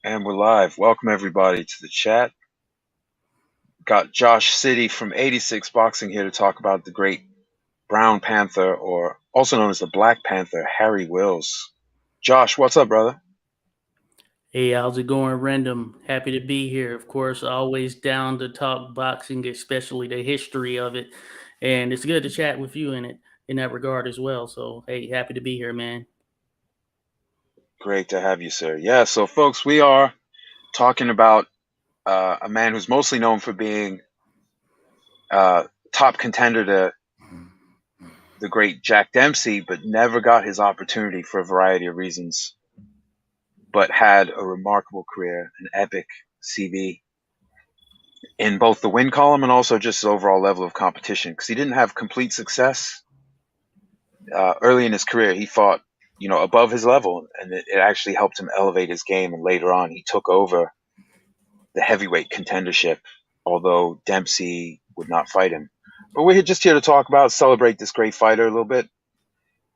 And we're live. Welcome everybody to the chat. Got Josh City from 86 Boxing here to talk about the great Brown Panther, or also known as the Black Panther, Harry Wills. Josh, what's up, brother? Hey, how's it going, Random? Happy to be here. Of course, always down to talk boxing, especially the history of it. And it's good to chat with you in that regard as well. So, hey, happy to be here, man. Great to have you, sir. Yeah, so folks, we are talking about a man who's mostly known for being top contender to the great Jack Dempsey, but never got his opportunity for a variety of reasons, but had a remarkable career, an epic CV in both the win column and also just his overall level of competition, because he didn't have complete success early in his career. He fought, above his level, and it actually helped him elevate his game. And later on, he took over the heavyweight contendership, although Dempsey would not fight him. But we're just here to talk about, celebrate this great fighter a little bit.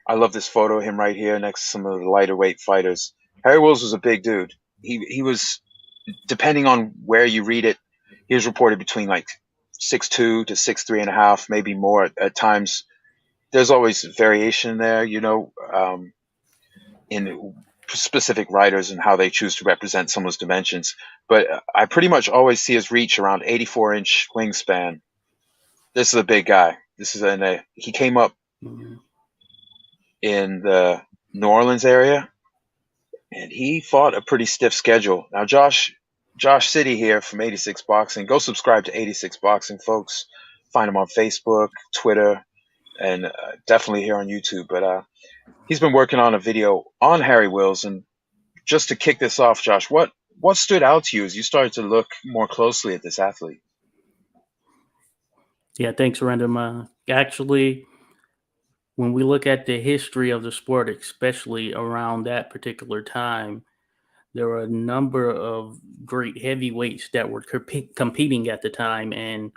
I love this photo of him right here next to some of the lighter weight fighters. Harry Wills was a big dude. He was, depending on where you read it, he was reported between like 6'2" to 6'3.5", maybe more at times. There's always variation there, in specific writers and how they choose to represent someone's dimensions. But I pretty much always see his reach around 84-inch wingspan. This is a big guy. He came up Mhm. in the New Orleans area, and he fought a pretty stiff schedule. Now, Josh City here from 86 Boxing. Go subscribe to 86 Boxing, folks. Find him on Facebook, Twitter, and definitely here on YouTube. But he's been working on a video on Harry Wills. And just to kick this off, Josh, what stood out to you as you started to look more closely at this athlete? Yeah, thanks, Random. Actually, when we look at the history of the sport, especially around that particular time, there were a number of great heavyweights that were competing at the time, and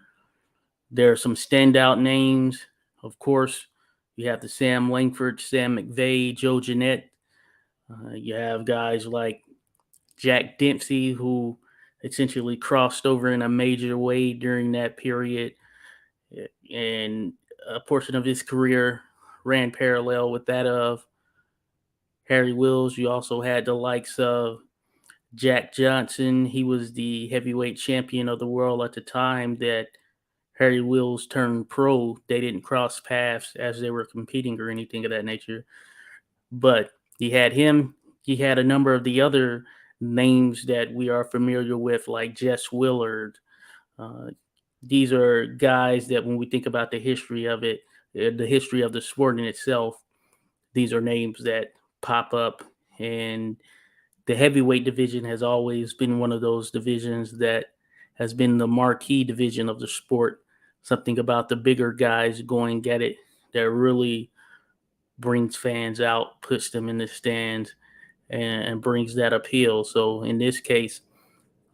there are some standout names. Of course, you have the Sam Langford, Sam McVeigh, Joe Jeanette. You have guys like Jack Dempsey, who essentially crossed over in a major way during that period, and a portion of his career ran parallel with that of Harry Wills. You also had the likes of Jack Johnson. He was the heavyweight champion of the world at the time that Harry Wills turned pro. They didn't cross paths as they were competing or anything of that nature. But he had him. He had a number of the other names that we are familiar with, like Jess Willard. Uh, these are guys that, when we think about the history of it, the history of the sport in itself, these are names that pop up. And the heavyweight division has always been one of those divisions that has been the marquee division of the sport. Something about the bigger guys going at it that really brings fans out, puts them in the stands, and brings that appeal. So in this case,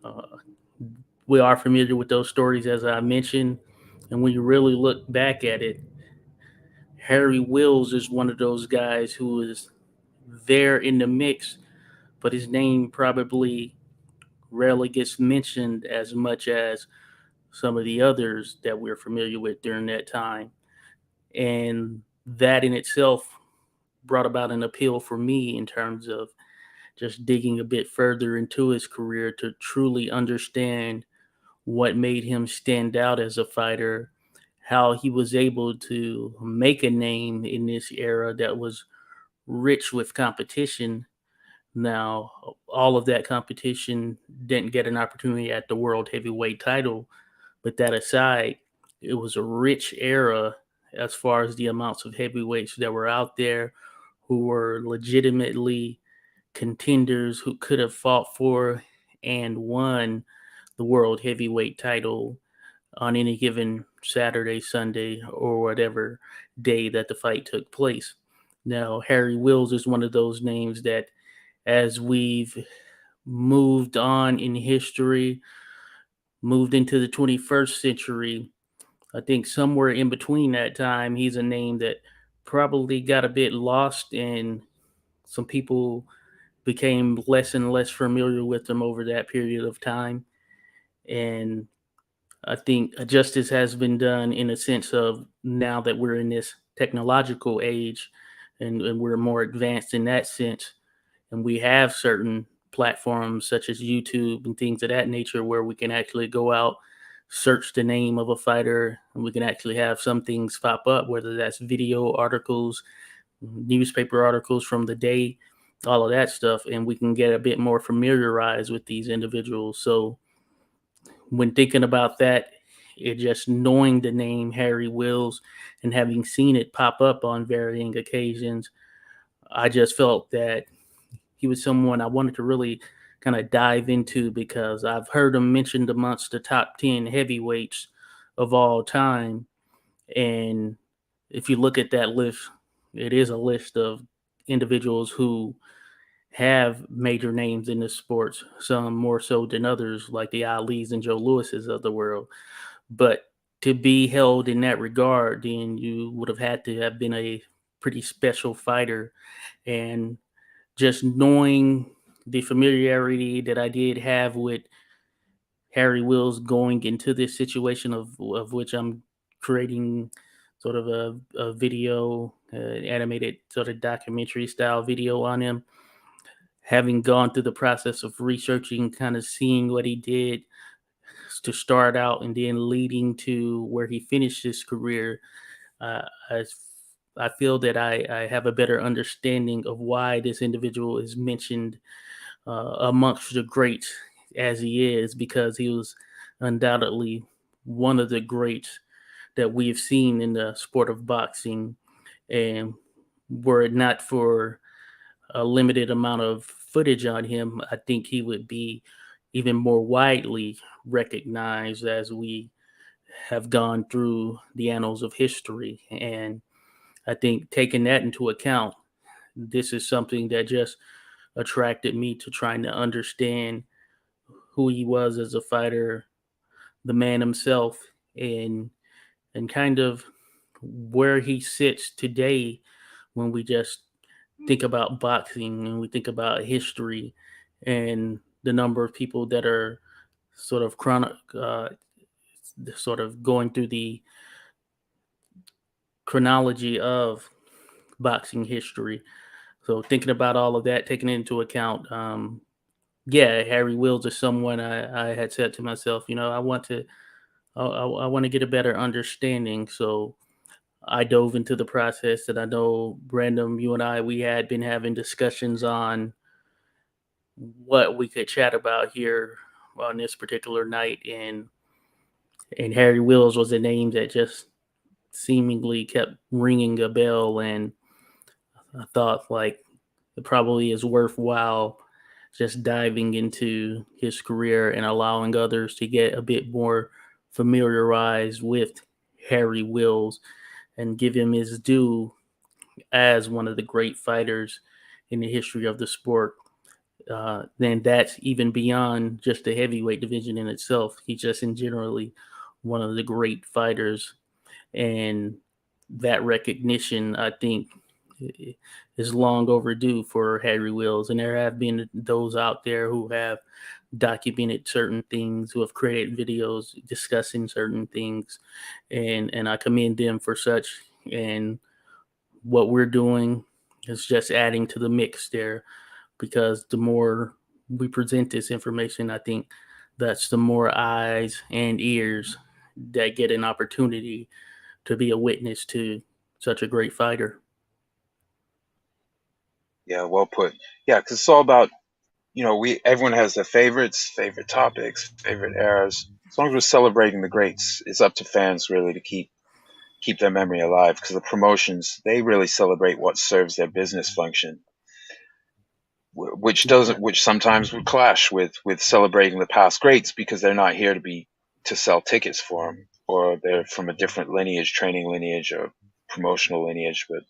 uh, we are familiar with those stories, as I mentioned. And when you really look back at it, Harry Wills is one of those guys who is there in the mix, but his name probably rarely gets mentioned as much as some of the others that we're familiar with during that time. And that in itself brought about an appeal for me in terms of just digging a bit further into his career to truly understand what made him stand out as a fighter, how he was able to make a name in this era that was rich with competition. Now, all of that competition didn't get an opportunity at the world heavyweight title, but that aside, it was a rich era as far as the amounts of heavyweights that were out there who were legitimately contenders who could have fought for and won the world heavyweight title on any given Saturday, Sunday, or whatever day that the fight took place. Now, Harry Wills is one of those names that, as we've moved on in history, moved into the 21st century, I think somewhere in between that time, he's a name that probably got a bit lost, and some people became less and less familiar with them over that period of time. And I think justice has been done in a sense of now that we're in this technological age and we're more advanced in that sense. And we have certain platforms such as YouTube and things of that nature where we can actually go out, search the name of a fighter, and we can actually have some things pop up, whether that's video articles, newspaper articles from the day, all of that stuff, and we can get a bit more familiarized with these individuals. So when thinking about that, it just knowing the name Harry Wills and having seen it pop up on varying occasions, I just felt that he was someone I wanted to really kind of dive into because I've heard him mentioned amongst the top 10 heavyweights of all time. And if you look at that list, it is a list of individuals who have major names in the sports, some more so than others, like the Ali's and Joe Lewis's of the world. But to be held in that regard, then you would have had to have been a pretty special fighter. And just knowing the familiarity that I did have with Harry Wills going into this situation of which I'm creating sort of a video, animated sort of documentary style video on him, having gone through the process of researching, kind of seeing what he did to start out and then leading to where he finished his career, uh, I, I feel that I have a better understanding of why this individual is mentioned amongst the greats as he is, because he was undoubtedly one of the greats that we've seen in the sport of boxing. And were it not for a limited amount of footage on him, I think he would be even more widely recognized as we have gone through the annals of history. And I think taking that into account, this is something that just attracted me to trying to understand who he was as a fighter, the man himself, and kind of where he sits today when we just think about boxing and we think about history and the number of people that are sort of sort of going through the chronology of boxing history. So thinking about all of that, taking it into account, yeah, Harry Wills is someone I had said to myself, I want to, I want to get a better understanding. So I dove into the process, and I know Brandon, you and I, we had been having discussions on what we could chat about here on this particular night, and Harry Wills was a name that just seemingly kept ringing a bell, and I thought like it probably is worthwhile just diving into his career and allowing others to get a bit more familiarized with Harry Wills and give him his due as one of the great fighters in the history of the sport. Then that's even beyond just the heavyweight division in itself. He's just in generally one of the great fighters, and that recognition, I think, is long overdue for Harry Wills. And there have been those out there who have documented certain things, who have created videos discussing certain things, and I commend them for such. And what we're doing is just adding to the mix there, because the more we present this information, I think that's the more eyes and ears that get an opportunity to be a witness to such a great fighter. Yeah, well put. Yeah, because it's all about, we everyone has their favorites, favorite topics, favorite eras. As long as we're celebrating the greats, it's up to fans really to keep their memory alive, because the promotions, they really celebrate what serves their business function, which sometimes would clash with celebrating the past greats, because they're not here to sell tickets for them, or they're from a different lineage, training lineage or promotional lineage. But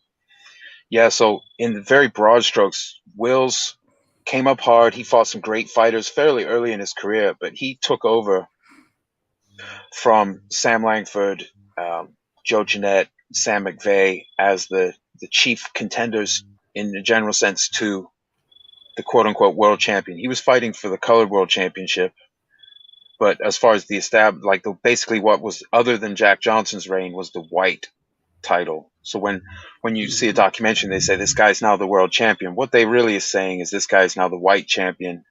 yeah, so in very broad strokes, Wills came up hard. He fought some great fighters fairly early in his career, but he took over from Sam Langford, Joe Jeanette, Sam McVeigh as the chief contenders in the general sense to the quote unquote world champion. He was fighting for the colored world championship, but as far as the established, like basically what was other than Jack Johnson's reign was the white title. So when you see a documentary, they say this guy's now the world champion. What they really is saying is this guy's now the white champion,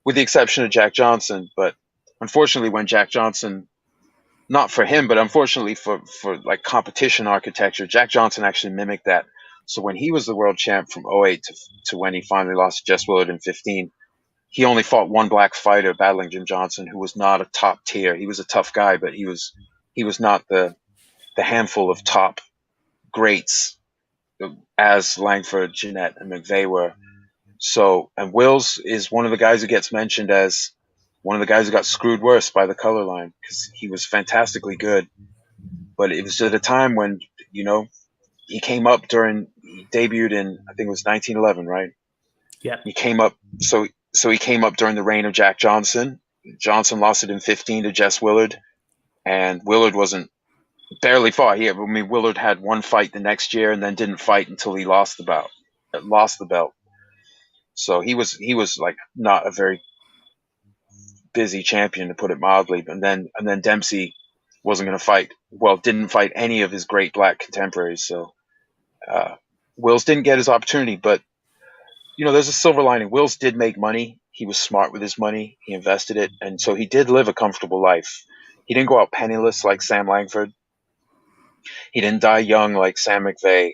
with the exception of Jack Johnson. But unfortunately, when Jack Johnson, not for him, but unfortunately for like competition architecture, Jack Johnson actually mimicked that. So when he was the world champ from '08 to when he finally lost to Jess Willard in 15, he only fought one black fighter battling Jim Johnson, who was not a top tier. He was a tough guy, but he was not the handful of top greats as Langford, Jeanette, and McVeigh were. So, and Wills is one of the guys who gets mentioned as one of the guys who got screwed worse by the color line because he was fantastically good. But it was at a time when, you know, he came up he debuted in, I think it was 1911, right? Yeah. He came up, so he came up during the reign of Jack Johnson. Johnson lost it in 15 to Jess Willard, and Willard wasn't barely fought here. I mean, Willard had one fight the next year and then didn't fight until he lost the belt. So he was like not a very busy champion, to put it mildly. And then Dempsey wasn't going to fight. Well, didn't fight any of his great black contemporaries. So Wills didn't get his opportunity. But you know, there's a silver lining. Wills did make money. He was smart with his money. He invested it, and so he did live a comfortable life. He didn't go out penniless like Sam Langford. He didn't die young like Sam McVeigh.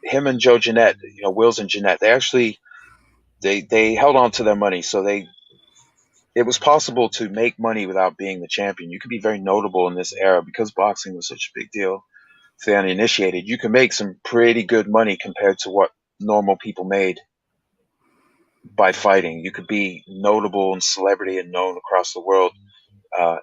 Him and Joe Jeanette, you know, Wills and Jeanette, they held on to their money. So it was possible to make money without being the champion. You could be very notable in this era because boxing was such a big deal for the uninitiated. You can make some pretty good money compared to what normal people made by fighting. You could be notable and celebrity and known across the world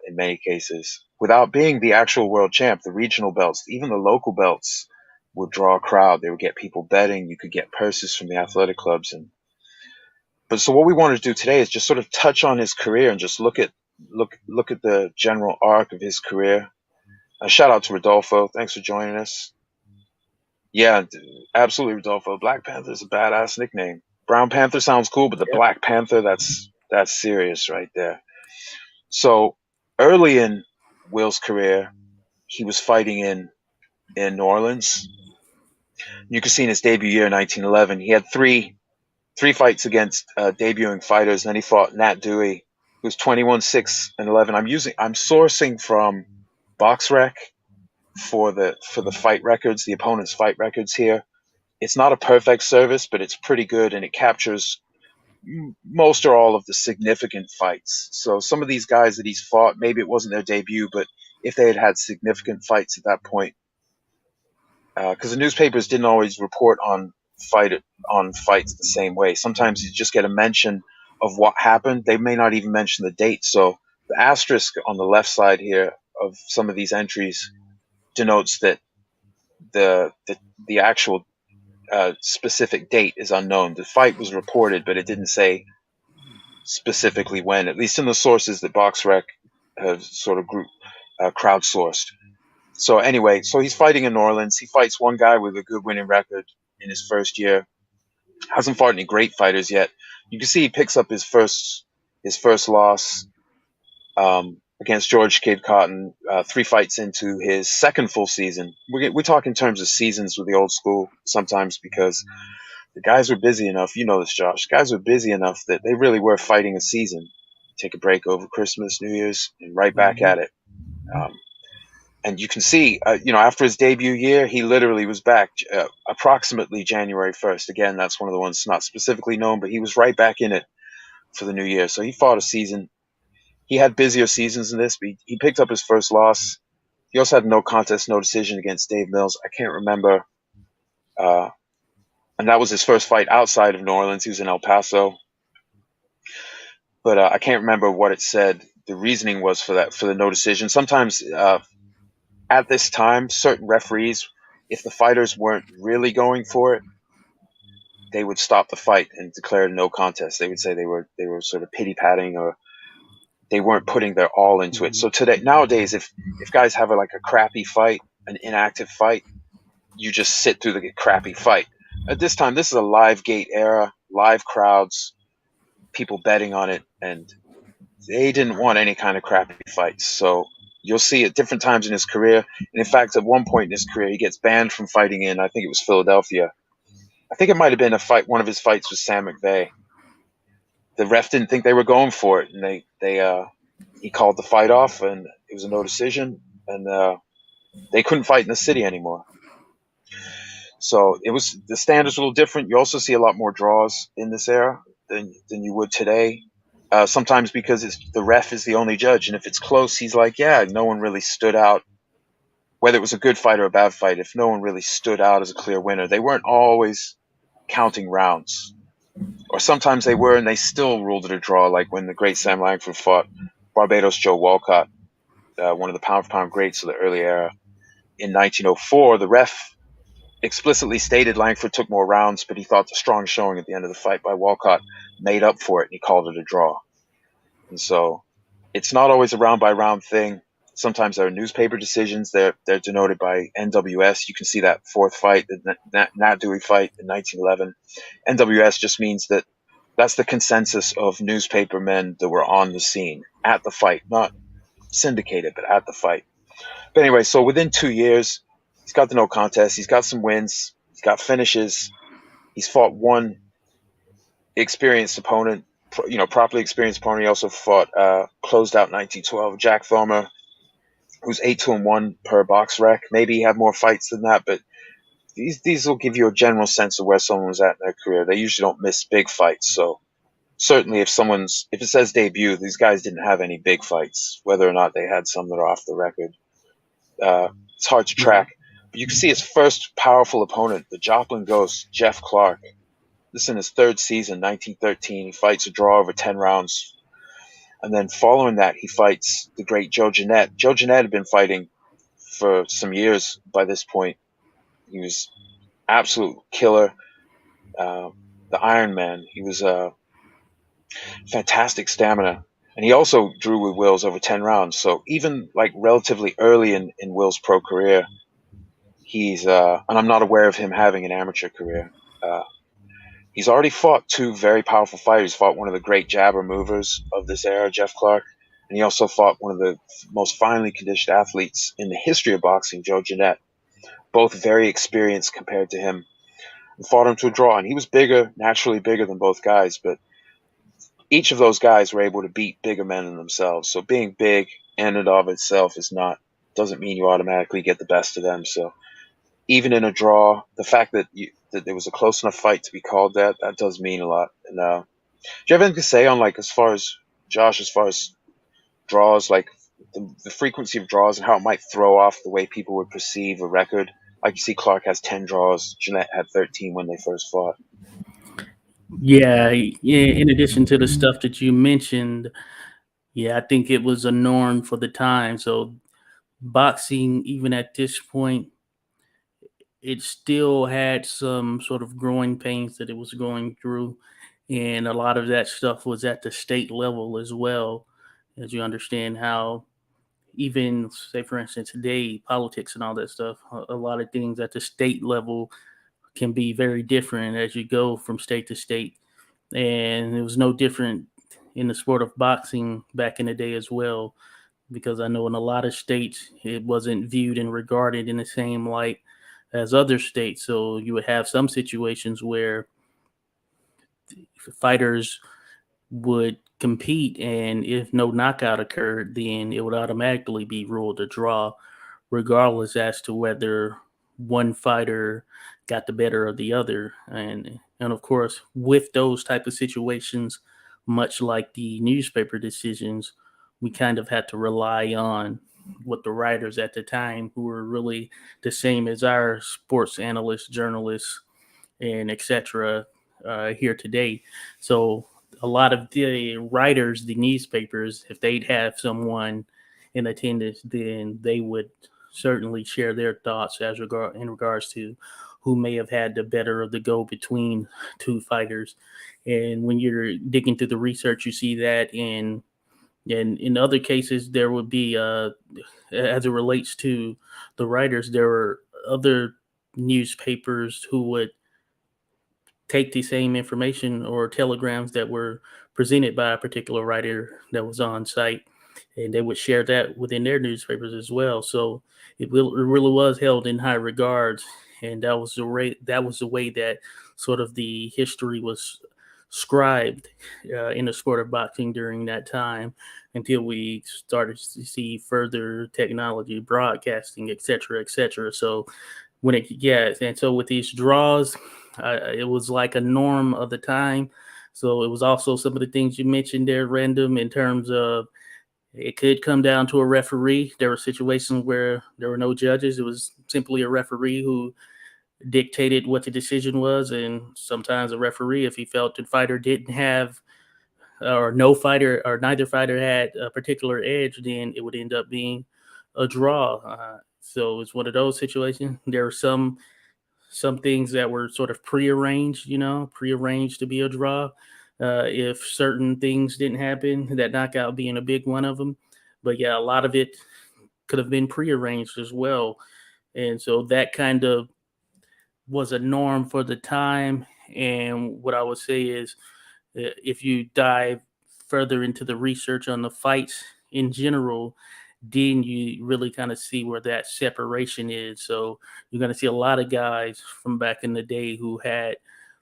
in many cases without being the actual world champ. The regional belts, even the local belts, would draw a crowd. They would get people betting. You could get purses from the athletic clubs. But so what we want to do today is just sort of touch on his career and just look at the general arc of his career. Shout out to Rodolfo. Thanks for joining us. Yeah, absolutely, Rodolfo. Black Panther is a badass nickname. Brown Panther sounds cool, but the Black Panther, that's serious right there. So early in Will's career, he was fighting in New Orleans. You can see in his debut year, 1911, he had three fights against debuting fighters, and then he fought Nat Dewey, who was 21-6-11. I'm sourcing from BoxRec for the fight records, the opponent's fight records here. It's not a perfect service, but it's pretty good, and it captures most or all of the significant fights. So some of these guys that he's fought, maybe it wasn't their debut, but if they had significant fights at that point, because the newspapers didn't always report on fights the same way. Sometimes you just get a mention of what happened. They may not even mention the date. So the asterisk on the left side here of some of these entries denotes that the actual specific date is unknown. The fight was reported, but it didn't say specifically when, at least in the sources that BoxRec have sort of crowdsourced. So anyway, so he's fighting in New Orleans. He fights one guy with a good winning record in his first year. Hasn't fought any great fighters yet. You can see he picks up his first loss against George Kid Cotton 3 fights into his second full season. We talk in terms of seasons with the old school sometimes because the guys were busy enough. You know this, Josh. Guys were busy enough that they really were fighting a season. Take a break over Christmas, New Year's, and right back at it. And you can see, after his debut year, he literally was back approximately January 1st. Again, that's one of the ones not specifically known, but he was right back in it for the new year. So he fought a season. He had busier seasons than this, but he picked up his first loss. He also had no contest, no decision against Dave Mills. I can't remember. And that was his first fight outside of New Orleans. He was in El Paso. But I can't remember what it said. The reasoning was for the no decision. Sometimes at this time, certain referees, if the fighters weren't really going for it, they would stop the fight and declare no contest. They would say they were sort of pity patting or they weren't putting their all into it. So nowadays, if guys have a crappy fight, an inactive fight, you just sit through the crappy fight. At this time, this is a live gate era. live crowds, people betting on it, and they didn't want any kind of crappy fights. So you'll see at different times in his career, and in fact, at one point in his career, he gets banned from fighting in, I think it was Philadelphia. I think it might have been a fight. One of his fights with Sam McVeigh. The ref didn't think they were going for it, and he called the fight off, and it was a no decision, and they couldn't fight in the city anymore. So it was the standards a little different. You also see a lot more draws in this era than you would today. Sometimes because the ref is the only judge, and if it's close, he's like, yeah, no one really stood out. Whether it was a good fight or a bad fight, if no one really stood out as a clear winner, they weren't always counting rounds. Or sometimes they were, and they still ruled it a draw, like when the great Sam Langford fought Barbados Joe Walcott, one of the pound-for-pound greats of the early era. In 1904, the ref explicitly stated Langford took more rounds, but he thought the strong showing at the end of the fight by Walcott made up for it, and he called it a draw. And so it's not always a round-by-round thing. Sometimes there are newspaper decisions. They're denoted by NWS. You can see that fourth fight, the Nat Dewey fight in 1911. NWS just means that that's the consensus of newspaper men that were on the scene at the fight, not syndicated, but at the fight. But anyway, so within 2 years, he's got the no contest. He's got some wins. He's got finishes. He's fought one experienced opponent, properly experienced opponent. He also fought closed out 1912 Jack Thomer, who's 8-1 per box rec. Maybe he had more fights than that, but these will give you a general sense of where someone was at in their career. They usually don't miss big fights, so certainly if it says debut, these guys didn't have any big fights. Whether or not they had some that are off the record, it's hard to track. But you can see his first powerful opponent, the Joplin Ghost, Jeff Clark. This is in his third season, 1913. He fights a draw over 10 rounds. And then following that, he fights the great Joe Jeanette. Joe Jeanette had been fighting for some years by this point. He was absolute killer, the Iron Man. He was fantastic stamina. And he also drew with Wills over 10 rounds. So even like relatively early in Will's pro career, he's, and I'm not aware of him having an amateur career. He's already fought two very powerful fighters. He fought one of the great jabber movers of this era, Jeff Clark, and he also fought one of the most finely conditioned athletes in the history of boxing, Joe Jeanette. Both very experienced compared to him, and fought him to a draw. And he was bigger, naturally bigger than both guys, but each of those guys were able to beat bigger men than themselves. So being big in and of itself doesn't mean you automatically get the best of them. So even in a draw, the fact that there was a close enough fight to be called that does mean a lot. And do you have anything to say on, like, as far as draws, like the frequency of draws and how it might throw off the way people would perceive a record? Like you see, Clark has 10 draws. Jeanette had 13 when they first fought. Yeah, in addition to the stuff that you mentioned, yeah, I think it was a norm for the time. So boxing, even at this point, it still had some sort of growing pains that it was going through. And a lot of that stuff was at the state level as well, as you understand how, even say for instance today, politics and all that stuff, a lot of things at the state level can be very different as you go from state to state. And it was no different in the sport of boxing back in the day as well, because I know in a lot of states it wasn't viewed and regarded in the same light as other states. So you would have some situations where fighters would compete, and if no knockout occurred, then it would automatically be ruled a draw, regardless as to whether one fighter got the better of the other. And of course, with those type of situations, much like the newspaper decisions, we kind of had to rely on what the writers at the time, who were really the same as our sports analysts, journalists, and etc. Here today. So a lot of the writers, the newspapers, if they'd have someone in attendance, then they would certainly share their thoughts in regards to who may have had the better of the go between two fighters. And when you're digging through the research, you see that in other cases there would be as it relates to the writers, there were other newspapers who would take the same information or telegrams that were presented by a particular writer that was on site, and they would share that within their newspapers as well. So it really was held in high regards, and that was the way that sort of the history was scribed in the sport of boxing during that time until we started to see further technology, broadcasting, etc., etc. So when it yeah, and so with these draws, it was like a norm of the time. So it was also some of the things you mentioned there, random in terms of it could come down to a referee. There were situations where there were no judges. It was simply a referee who dictated what the decision was, and sometimes a referee, if he felt the fighter didn't have or no fighter or neither fighter had a particular edge, then it would end up being a draw. So it's one of those situations. There are some things that were sort of prearranged, prearranged to be a draw. If certain things didn't happen, that knockout being a big one of them. But yeah, a lot of it could have been prearranged as well. And so that kind of was a norm for the time. And what I would say is, if you dive further into the research on the fights in general, then you really kind of see where that separation is. So you're going to see a lot of guys from back in the day who had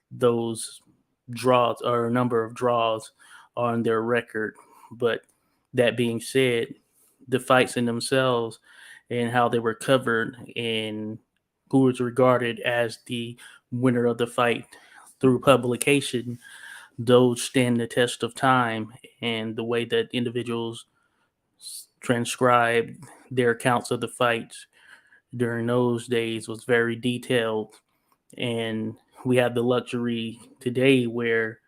those draws or a number of draws on their record. But that being said, the fights in themselves and how they were covered and who was regarded as the winner of the fight through publication, those stand the test of time. And the way that individuals transcribed their accounts of the fights during those days was very detailed. And we have the luxury today where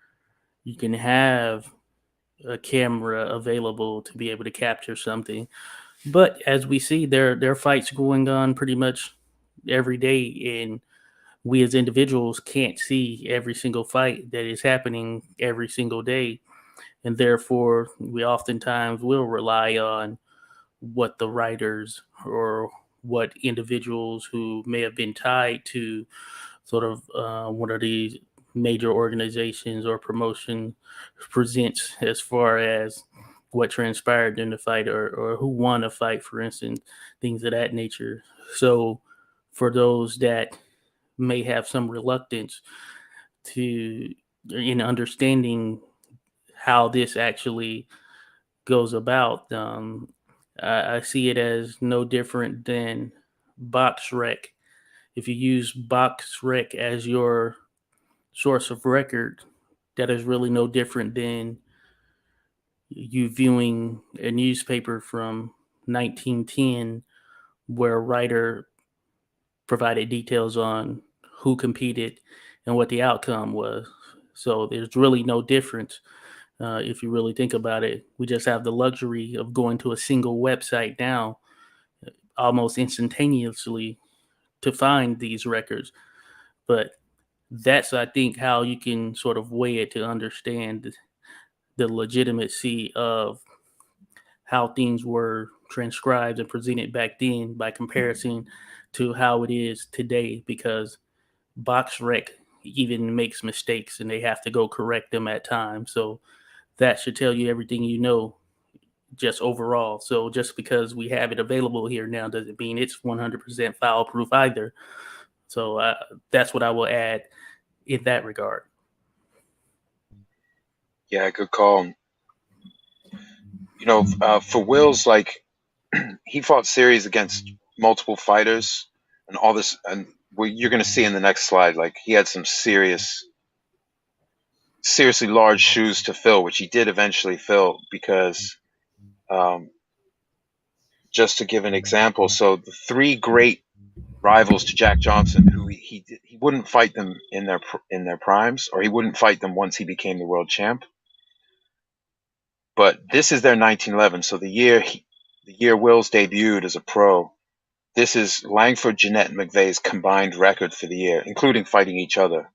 you can have a camera available to be able to capture something. But as we see, there are fights going on pretty much every day, and we as individuals can't see every single fight that is happening every single day, and therefore we oftentimes will rely on what the writers or what individuals who may have been tied to sort of one of these major organizations or promotion presents as far as what transpired in the fight or who won a fight, for instance, things of that nature. So for those that may have some reluctance to in understanding how this actually goes about, I see it as no different than BoxRec. If you use BoxRec as your source of record, that is really no different than you viewing a newspaper from 1910 where a writer provided details on who competed and what the outcome was. So there's really no difference if you really think about it. We just have the luxury of going to a single website now almost instantaneously to find these records. But that's, I think, how you can sort of weigh it to understand the legitimacy of how things were transcribed and presented back then by comparison to how it is today, because BoxRec even makes mistakes and they have to go correct them at times. So that should tell you everything you know just overall. So just because we have it available here now doesn't mean it's 100% foul proof either. So that's what I will add in that regard. Yeah, good call. For Will's, like, he fought series against multiple fighters and all this, and you're going to see in the next slide, like, he had some seriously large shoes to fill, which he did eventually fill because, um, just to give an example, so the three great rivals to Jack Johnson, who he wouldn't fight them in their primes, or he wouldn't fight them once he became the world champ. But this is their 1911, so the year Wills debuted as a pro. This is Langford, Jeanette, and McVeigh's combined record for the year, including fighting each other.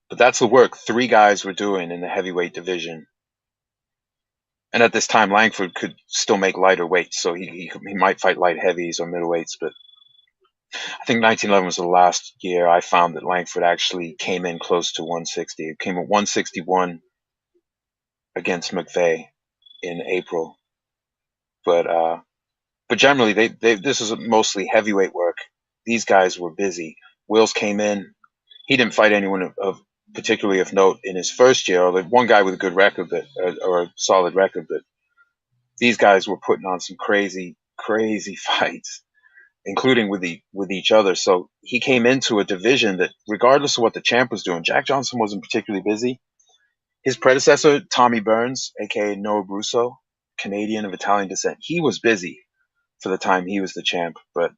But that's the work three guys were doing in the heavyweight division. And at this time, Langford could still make lighter weights, so he might fight light heavies or middleweights, but I think 1911 was the last year I found that Langford actually came in close to 160. It came at 161 against McVeigh in April. But generally, they this is mostly heavyweight work. These guys were busy. Wills came in. He didn't fight anyone of particularly of note in his first year. Or one guy with a good record, or a solid record. But these guys were putting on some crazy fights, including with each other. So he came into a division that, regardless of what the champ was doing, Jack Johnson wasn't particularly busy. His predecessor, Tommy Burns, aka Noah Brusso, Canadian of Italian descent, he was busy for the time he was the champ. But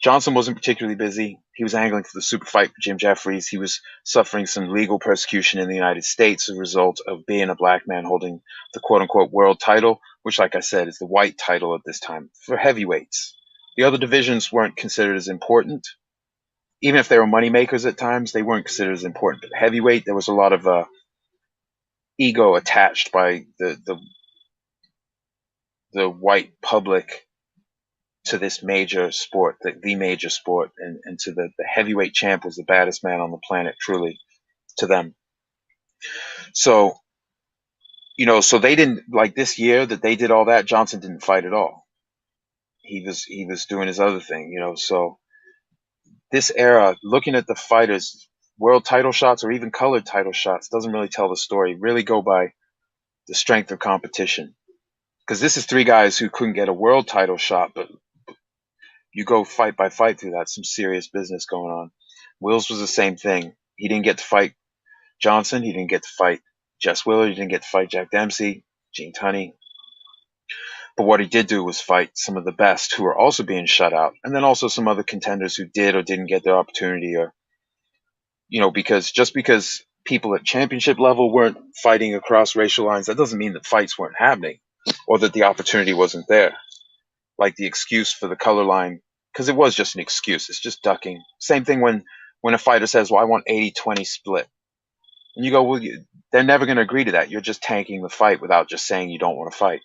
Johnson wasn't particularly busy. He was angling for the super fight for Jim Jeffries. He was suffering some legal persecution in the United States as a result of being a black man holding the quote unquote world title, which, like I said, is the white title at this time for heavyweights. The other divisions weren't considered as important. Even if they were moneymakers at times, they weren't considered as important. But heavyweight, there was a lot of ego attached by the white public to this major sport, the major sport, and to the heavyweight champ was the baddest man on the planet, truly, to them. So, so they didn't, like this year that they did all that, Johnson didn't fight at all. He was doing his other thing, so this era, looking at the fighters, world title shots or even colored title shots, doesn't really tell the story. Really go by the strength of competition. Because this is three guys who couldn't get a world title shot, but you go fight by fight through that, some serious business going on. Wills was the same thing. He didn't get to fight Johnson. He didn't get to fight Jess Willard. He didn't get to fight Jack Dempsey, Gene Tunney. But what he did do was fight some of the best who were also being shut out. And then also some other contenders who did or didn't get their opportunity, or, because people at championship level weren't fighting across racial lines, that doesn't mean that fights weren't happening or that the opportunity wasn't there. Like the excuse for the color line, because it was just an excuse. It's just ducking. Same thing when a fighter says, well, I want 80-20 split. And you go, well, they're never going to agree to that. You're just tanking the fight without just saying you don't want to fight.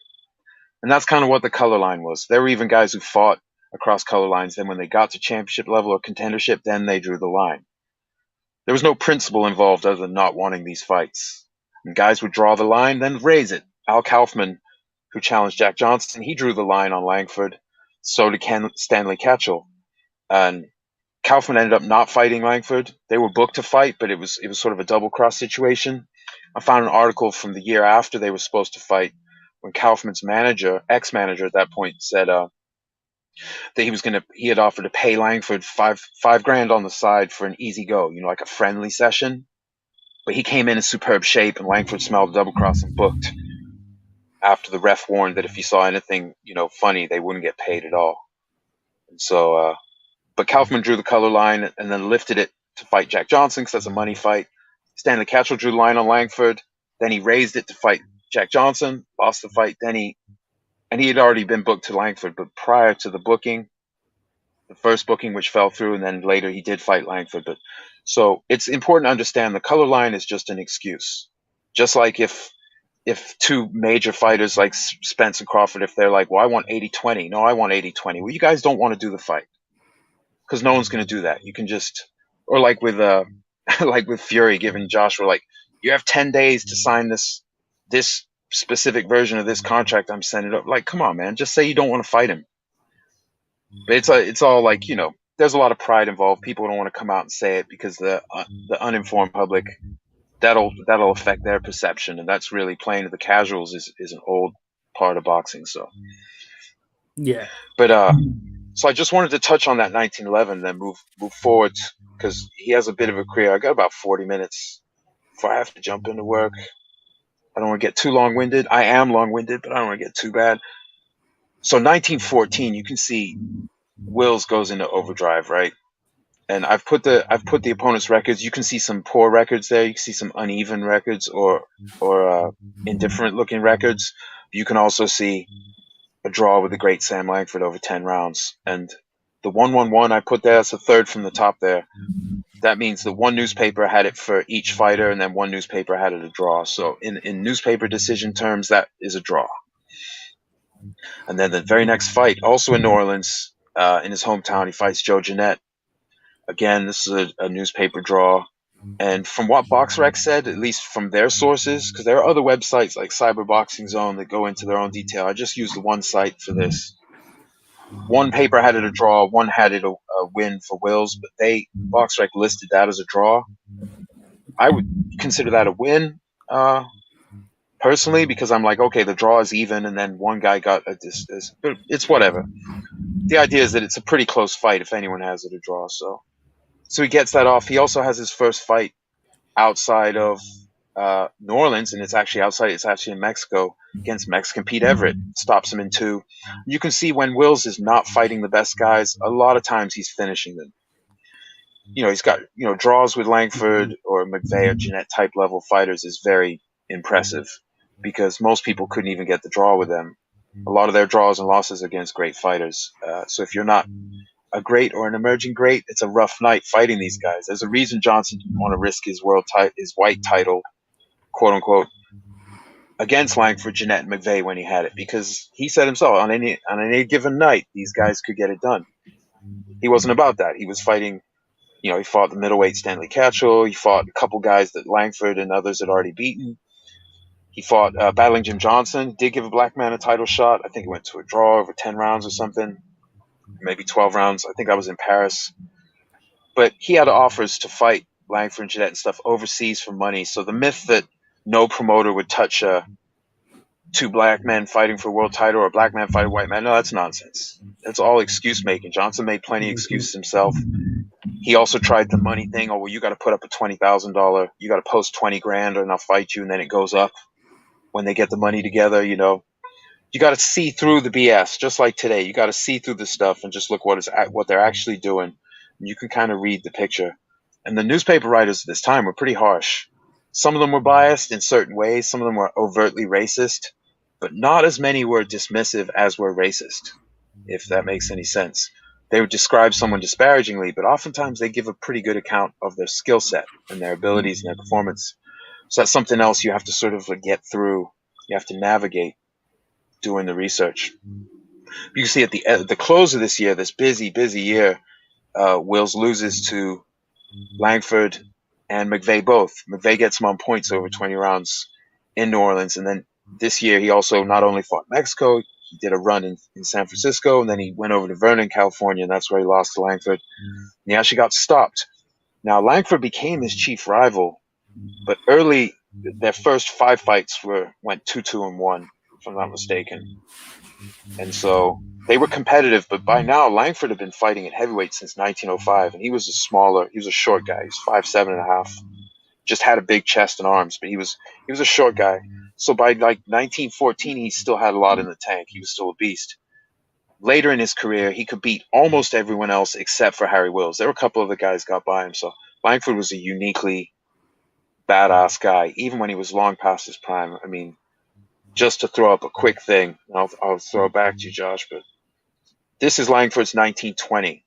And that's kind of what the color line was. There were even guys who fought across color lines. Then when they got to championship level or contendership, then they drew the line. There was no principle involved other than not wanting these fights. And guys would draw the line, then raise it. Al Kaufman, who challenged Jack Johnson, he drew the line on Langford. So did Stanley Ketchel. And Kaufman ended up not fighting Langford. They were booked to fight, but it was sort of a double cross situation. I found an article from the year after they were supposed to fight, when Kaufman's ex-manager at that point, said that he had offered to pay Langford $5,000 on the side for an easy go, like a friendly session. But he came in superb shape, and Langford smelled a double cross and booked. After the ref warned that if he saw anything, funny, they wouldn't get paid at all. And so, but Kaufman drew the color line and then lifted it to fight Jack Johnson because that's a money fight. Stanley Ketchel drew the line on Langford. Then he raised it to fight Jack Johnson, lost the fight. And he had already been booked to Langford, but prior to the booking, the first booking, which fell through, and then later he did fight Langford. But so it's important to understand the color line is just an excuse. Just like if two major fighters like Spence and Crawford, if they're like, well, I want 80-20. No, I want 80-20. Well, you guys don't want to do the fight because no one's going to do that. You can just, or like with like with Fury giving Joshua, like, you have 10 days to sign this specific version of this contract I'm sending up. Like, come on, man, just say you don't want to fight him. But it's all like, there's a lot of pride involved. People don't want to come out and say it because the uninformed public, that'll affect their perception, and that's really playing to the casuals is an old part of boxing. So Yeah. But so I just wanted to touch on that 1911, then move forward, because he has a bit of a career. I got about 40 minutes before I have to jump into work. I don't want to get too long-winded. I am long-winded, but I don't want to get too bad. So 1914, you can see Wills goes into overdrive, right? And I've put the opponent's records. You can see some poor records there. You can see some uneven records or indifferent looking records. You can also see a draw with the great Sam Langford over 10 rounds. And the 1-1-1 I put there, that's the third from the top there. That means that one newspaper had it for each fighter, and then one newspaper had it a draw. So in newspaper decision terms, that is a draw. And then the very next fight, also in New Orleans, in his hometown, he fights Joe Jeanette. Again, this is a newspaper draw. And from what BoxRec said, at least from their sources, because there are other websites like Cyberboxing Zone that go into their own detail. I just used the one site for this. One paper had it a draw, one had it a win for Wills, but BoxRec listed that as a draw. I would consider that a win, personally, because I'm like, okay, the draw is even, and then one guy got this, but it's whatever. The idea is that it's a pretty close fight if anyone has it a draw. So he gets that off. He also has his first fight outside of New Orleans, and it's actually outside. It's actually in Mexico against Mexican Pete Everett. Stops him in 2. You can see when Wills is not fighting the best guys, a lot of times he's finishing them. He's got draws with Langford or McVeigh or Jeanette type level fighters is very impressive because most people couldn't even get the draw with them. A lot of their draws and losses against great fighters. So if you're not a great or an emerging great, it's a rough night fighting these guys. There's a reason Johnson didn't want to risk his his white title, quote unquote, against Langford, Jeanette, and McVeigh when he had it, because he said himself on any given night these guys could get it done. He wasn't about that. He was fighting. He fought the middleweight Stanley Catchell. He fought a couple guys that Langford and others had already beaten. He fought battling Jim Johnson. Did give a black man a title shot. I think it went to a draw over 10 rounds or something. Maybe 12 rounds. I think I was in Paris. But he had offers to fight Langford and Jeanette and stuff overseas for money. So the myth that no promoter would touch 2 black men fighting for a world title or a black man fighting a white man, no, that's nonsense. That's all excuse making. Johnson made plenty of excuses himself. He also tried the money thing. Oh, well, you got to put up a $20,000. You got to post 20 grand and I'll fight you. And then it goes up when they get the money together. You got to see through the BS, just like today. You got to see through the stuff and just look what they're actually doing. And you can kind of read the picture. And the newspaper writers at this time were pretty harsh. Some of them were biased in certain ways. Some of them were overtly racist, but not as many were dismissive as were racist, if that makes any sense. They would describe someone disparagingly, but oftentimes they give a pretty good account of their skill set and their abilities and their performance. So that's something else you have to sort of get through. You have to navigate doing the research. You can see at the close of this year, this busy year, Wills loses to Langford and McVeigh both. McVeigh gets him on points over 20 rounds in New Orleans. And then this year, he also not only fought Mexico, he did a run in San Francisco, and then he went over to Vernon, California, and that's where he lost to Langford. And he actually got stopped. Now, Langford became his chief rival, but early, their first 5 fights went 2-2-1, if I'm not mistaken. And so they were competitive, but by now, Langford had been fighting at heavyweight since 1905, and he was a short guy. He was 5'7.5", just had a big chest and arms, but he was a short guy. So by like 1914, he still had a lot in the tank. He was still a beast. Later in his career, he could beat almost everyone else except for Harry Wills. There were a couple of the guys got by him. So Langford was a uniquely badass guy, even when he was long past his prime. I mean, just to throw up a quick thing, I'll throw it back to you, Josh, but this is Langford's 1920.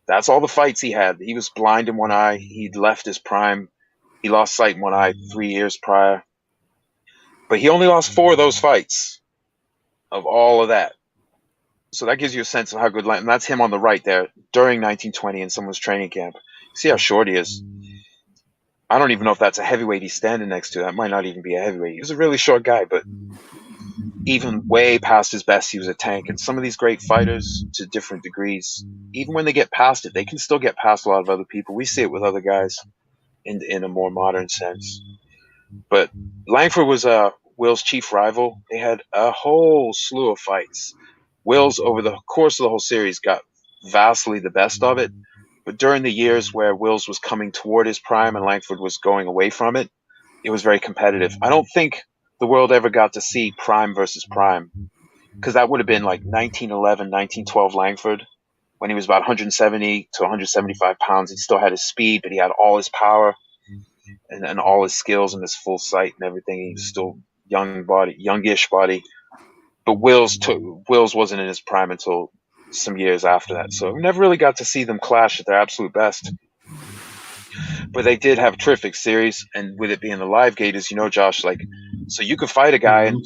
That's all the fights he had. He was blind in one eye. He'd left his prime. He lost sight in one eye 3 years prior. But he only lost 4 of those fights of all of that. So that gives you a sense of how good, and that's him on the right there during 1920 in someone's training camp. See how short he is. I don't even know if that's a heavyweight he's standing next to. That might not even be a heavyweight. He was a really short guy, but even way past his best, he was a tank. And some of these great fighters, to different degrees, even when they get past it, they can still get past a lot of other people. We see it with other guys in a more modern sense. But Langford was Will's chief rival. They had a whole slew of fights. Wills, over the course of the whole series, got vastly the best of it. But during the years where Wills was coming toward his prime and Langford was going away from it, it was very competitive. I don't think the world ever got to see prime versus prime, because that would have been like 1911, 1912 Langford, when he was about 170 to 175 pounds. He still had his speed, but he had all his power and all his skills and his full sight and everything. He was still youngish body. But Wills wasn't in his prime until some years after that. So we never really got to see them clash at their absolute best. But they did have a terrific series, and with it being the live gate, as you know, Josh, so you could fight a guy and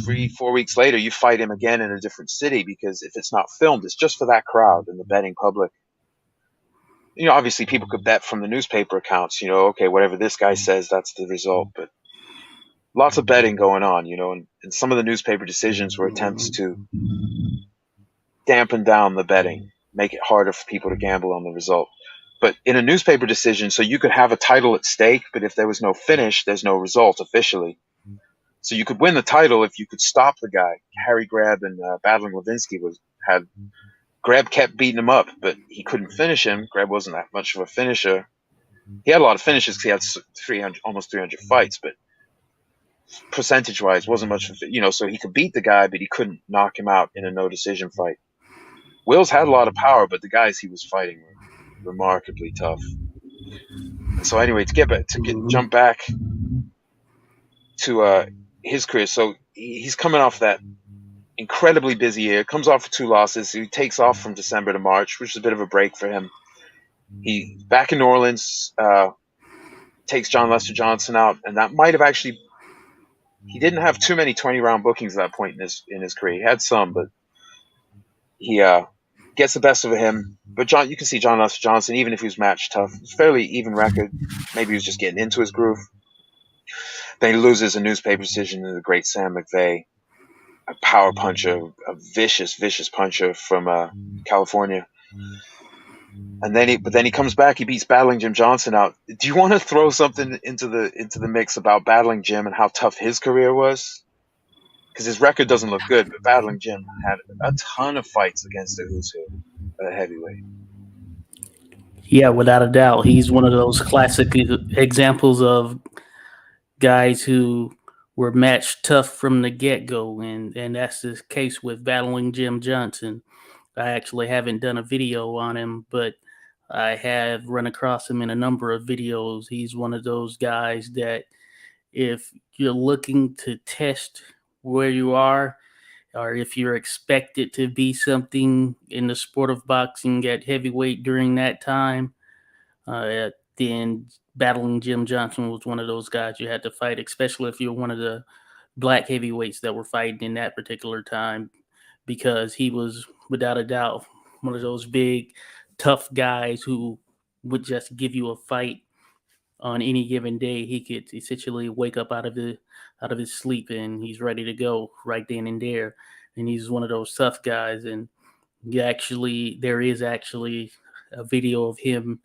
3-4 weeks later you fight him again in a different city, because if it's not filmed, it's just for that crowd and the betting public. obviously people could bet from the newspaper accounts, okay, whatever this guy says, that's the result. But lots of betting going on, and some of the newspaper decisions were attempts to dampen down the betting, make it harder for people to gamble on the result. But in a newspaper decision, so you could have a title at stake, but if there was no finish, there's no result officially. So you could win the title if you could stop the guy. Harry Greb and Battling Levinsky had Greb kept beating him up, but he couldn't finish him. Greb wasn't that much of a finisher. He had a lot of finishes because he had almost 300 fights, but percentage-wise, wasn't much. So he could beat the guy, but he couldn't knock him out in a no-decision fight. Wills had a lot of power, but the guys he was fighting were remarkably tough. And so anyway, jump back to his career. So he's coming off that incredibly busy year, comes off with 2 losses. He takes off from December to March, which is a bit of a break for him. He back in New Orleans, takes John Lester Johnson out, and that might have actually. He didn't have too many 20-round bookings at that point in his career. He had some, but he gets the best of him. But you can see John Lester Johnson, even if he was match tough, it's fairly even record. Maybe he was just getting into his groove. Then he loses a newspaper decision to the great Sam McVeigh, a power puncher, a vicious, vicious puncher from California. And then he comes back. He beats Battling Jim Johnson out. Do you want to throw something into the mix about Battling Jim and how tough his career was? Because his record doesn't look good, but Battling Jim had a ton of fights against the who's who, heavyweight. Yeah, without a doubt, he's one of those classic examples of guys who were matched tough from the get-go, and that's the case with Battling Jim Johnson. I actually haven't done a video on him, but I have run across him in a number of videos. He's one of those guys that if you're looking to test where you are, or if you're expected to be something in the sport of boxing at heavyweight during that time, then Battling Jim Johnson was one of those guys you had to fight, especially if you're one of the black heavyweights that were fighting in that particular time, because he was, without a doubt, one of those big, tough guys who would just give you a fight on any given day. He could essentially wake up out of his sleep and he's ready to go right then and there. And he's one of those tough guys. And there is actually a video of him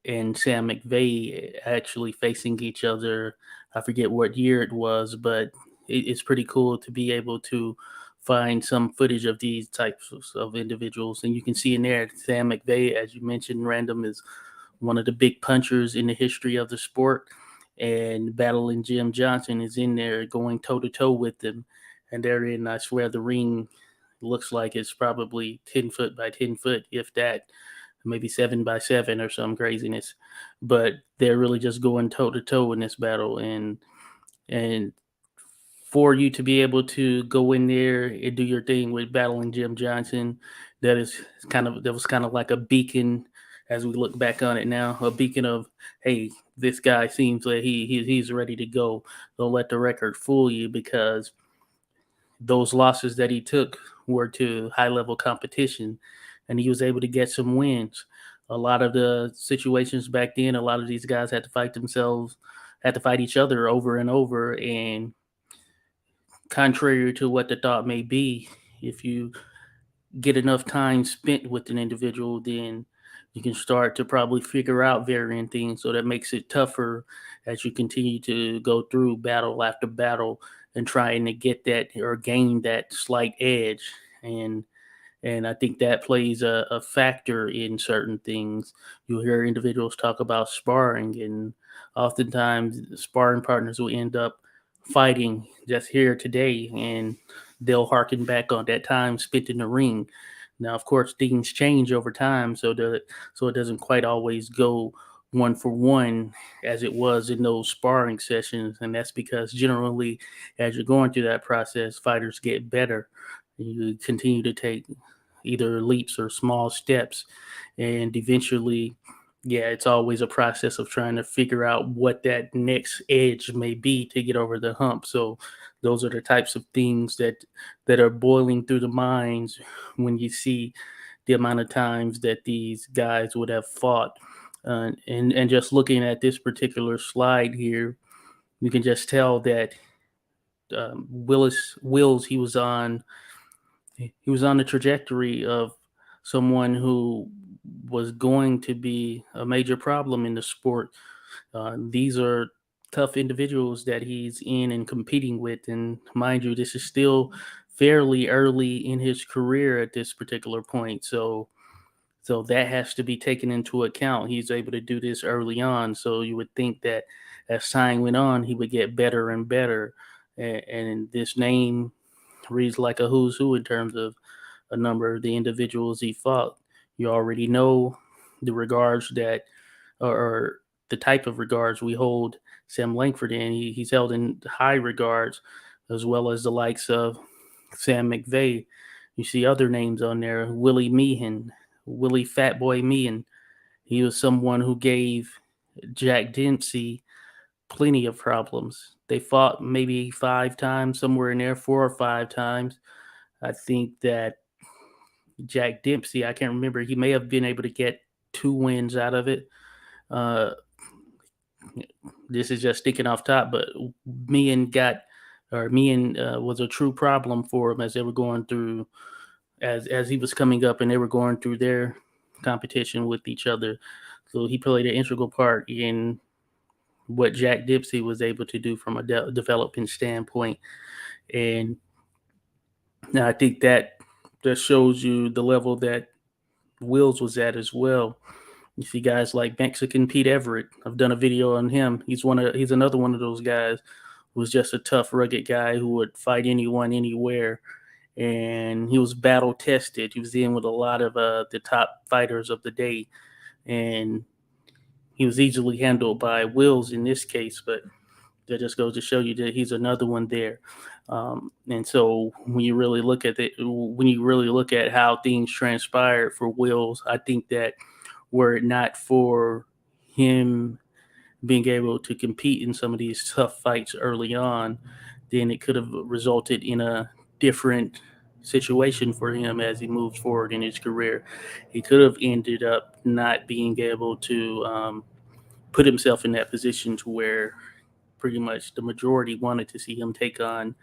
and Sam McVeigh actually facing each other. I forget what year it was, but it's pretty cool to be able to find some footage of these types of individuals. And you can see in there, Sam McVeigh, as you mentioned, Random, is one of the big punchers in the history of the sport. And Battling Jim Johnson is in there going toe-to-toe with them. And they're in, I swear, the ring looks like it's probably 10 foot by 10 foot, if that, maybe 7 by 7 or some craziness. But they're really just going toe-to-toe in this battle. And for you to be able to go in there and do your thing with Battling Jim Johnson, that was kind of like a beacon, as we look back on it now, a beacon of, hey, this guy seems like he's ready to go. Don't let the record fool you, because those losses that he took were to high level competition, and he was able to get some wins. A lot of the situations back then, a lot of these guys had to fight each other over and over. And contrary to what the thought may be, if you get enough time spent with an individual, then you can start to probably figure out varying things. So that makes it tougher as you continue to go through battle after battle and trying to get that or gain that slight edge. And I think that plays a factor in certain things. You'll hear individuals talk about sparring, and oftentimes sparring partners will end up fighting just here today, and they'll harken back on that time spent in the ring. Now, of course, things change over time, so it doesn't quite always go one for one as it was in those sparring sessions, and that's because generally, as you're going through that process, fighters get better. You continue to take either leaps or small steps, and eventually, yeah, it's always a process of trying to figure out what that next edge may be to get over the hump. So those are the types of things that are boiling through the minds when you see the amount of times that these guys would have fought. And just looking at this particular slide here, you can just tell that Wills he was on the trajectory of someone who was going to be a major problem in the sport. These are tough individuals that he's in and competing with, and mind you, this is still fairly early in his career at this particular point. So that has to be taken into account. He's able to do this early on, so you would think that as time went on, he would get better and better. And this name reads like a who's who in terms of a number of the individuals he fought. You already know the regards that, or the type of regards we hold Sam Langford in. He's held in high regards, as well as the likes of Sam McVeigh. You see other names on there: Willie Meehan, Willie Fatboy Meehan. He was someone who gave Jack Dempsey plenty of problems. They fought maybe 5 times, somewhere in there, 4 or 5 times. I think that Jack Dempsey, I can't remember, he may have been able to get 2 wins out of it. Uh, this is just thinking off top, but me and was a true problem for him as they were going through, as he was coming up and they were going through their competition with each other. So he played an integral part in what Jack Dempsey was able to do from a development standpoint. And I think that shows you the level that Wills was at as well. You see guys like Mexican Pete Everett. I've done a video on him. He's another one of those guys who was just a tough, rugged guy who would fight anyone, anywhere. And he was battle tested. He was in with a lot of the top fighters of the day, and he was easily handled by Wills in this case. But that just goes to show you that he's another one there. And so when you really look at how things transpired for Wills, I think that were it not for him being able to compete in some of these tough fights early on, then it could have resulted in a different situation for him as he moves forward in his career. He could have ended up not being able to put himself in that position to where pretty much the majority wanted to see him take on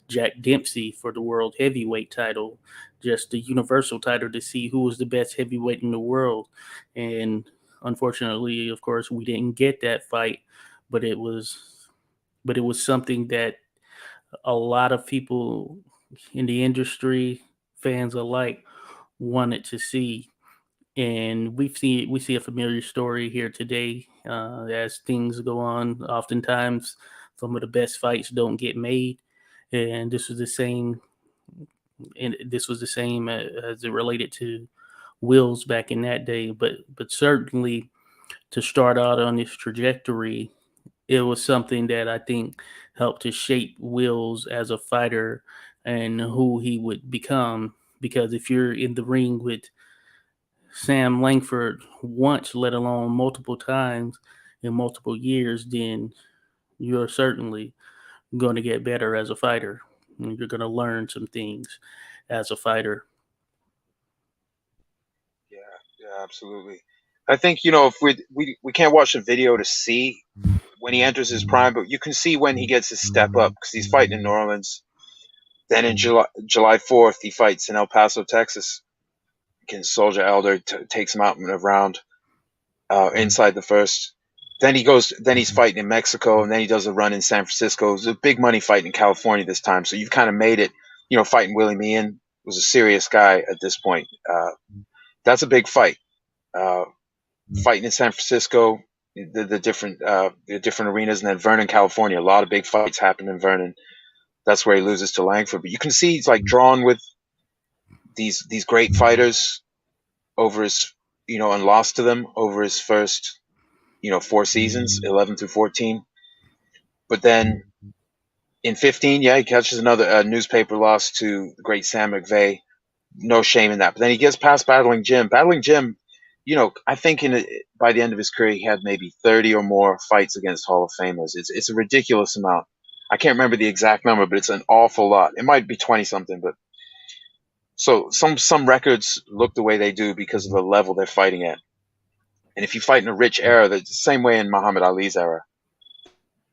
Jack Dempsey for the world heavyweight title, just the universal title, to see who was the best heavyweight in the world. And unfortunately, of course, we didn't get that fight, but it was something that a lot of people in the industry, fans alike, wanted to see. And we see a familiar story here today. As things go on, oftentimes some of the best fights don't get made, and this was the same. And this was the same as it related to Wills back in that day. But certainly to start out on this trajectory, it was something that I think helped to shape Wills as a fighter and who he would become. Because if you're in the ring with Sam Langford once, let alone multiple times in multiple years, then you're certainly going to get better as a fighter. You're going to learn some things as a fighter. Yeah, yeah, absolutely. I think if we can't watch the video to see when he enters his prime, but you can see when he gets his step up because he's fighting in New Orleans. Then in July 4th, he fights in El Paso, Texas, against Soldier Elder. Takes him out in a round inside the first. Then he's fighting in Mexico, and then he does a run in San Francisco. It was a big money fight in California this time, so you've kind of made it. Fighting Willie Meehan was a serious guy at this point. That's a big fight. Fighting in San Francisco, the different arenas, and then Vernon, California. A lot of big fights happen in Vernon. That's where he loses to Langford. But you can see he's like drawn with these great fighters over his, and lost to them over his first, 4 seasons, 11 through 14. But then in 15, yeah, he catches another newspaper loss to the great Sam McVeigh. No shame in that. But then he gets past Battling Jim. Battling Jim, I think by the end of his career, he had maybe 30 or more fights against Hall of Famers. It's a ridiculous amount. I can't remember the exact number, but it's an awful lot. It might be 20 something, but So some records look the way they do because of the level they're fighting at. And if you fight in a rich era, the same way in Muhammad Ali's era,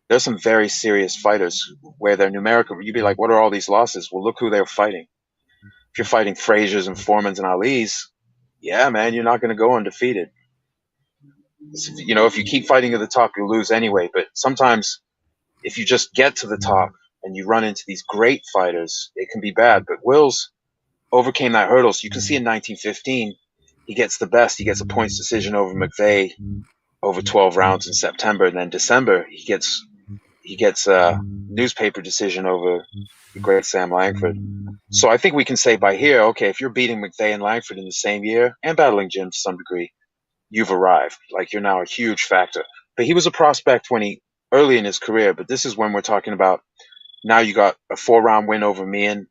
there's some very serious fighters where they're numerical. You'd be like, what are all these losses? Well, look who they're fighting. If you're fighting Frazier's and Foreman's and Ali's, yeah, man, you're not going to go undefeated. You know, if you keep fighting at the top, you'll lose anyway. But sometimes if you just get to the top and you run into these great fighters, it can be bad. But Wills overcame that hurdle. So you can see in 1915, he gets the best. He gets a points decision over McVeigh over 12 rounds in September. And then December, he gets a newspaper decision over the great Sam Langford. So I think we can say by here, okay, if you're beating McVeigh and Langford in the same year and battling Jim to some degree, you've arrived. Like, you're now a huge factor. But he was a prospect early in his career. But this is when we're talking about now you got a 4-round win over Meehan.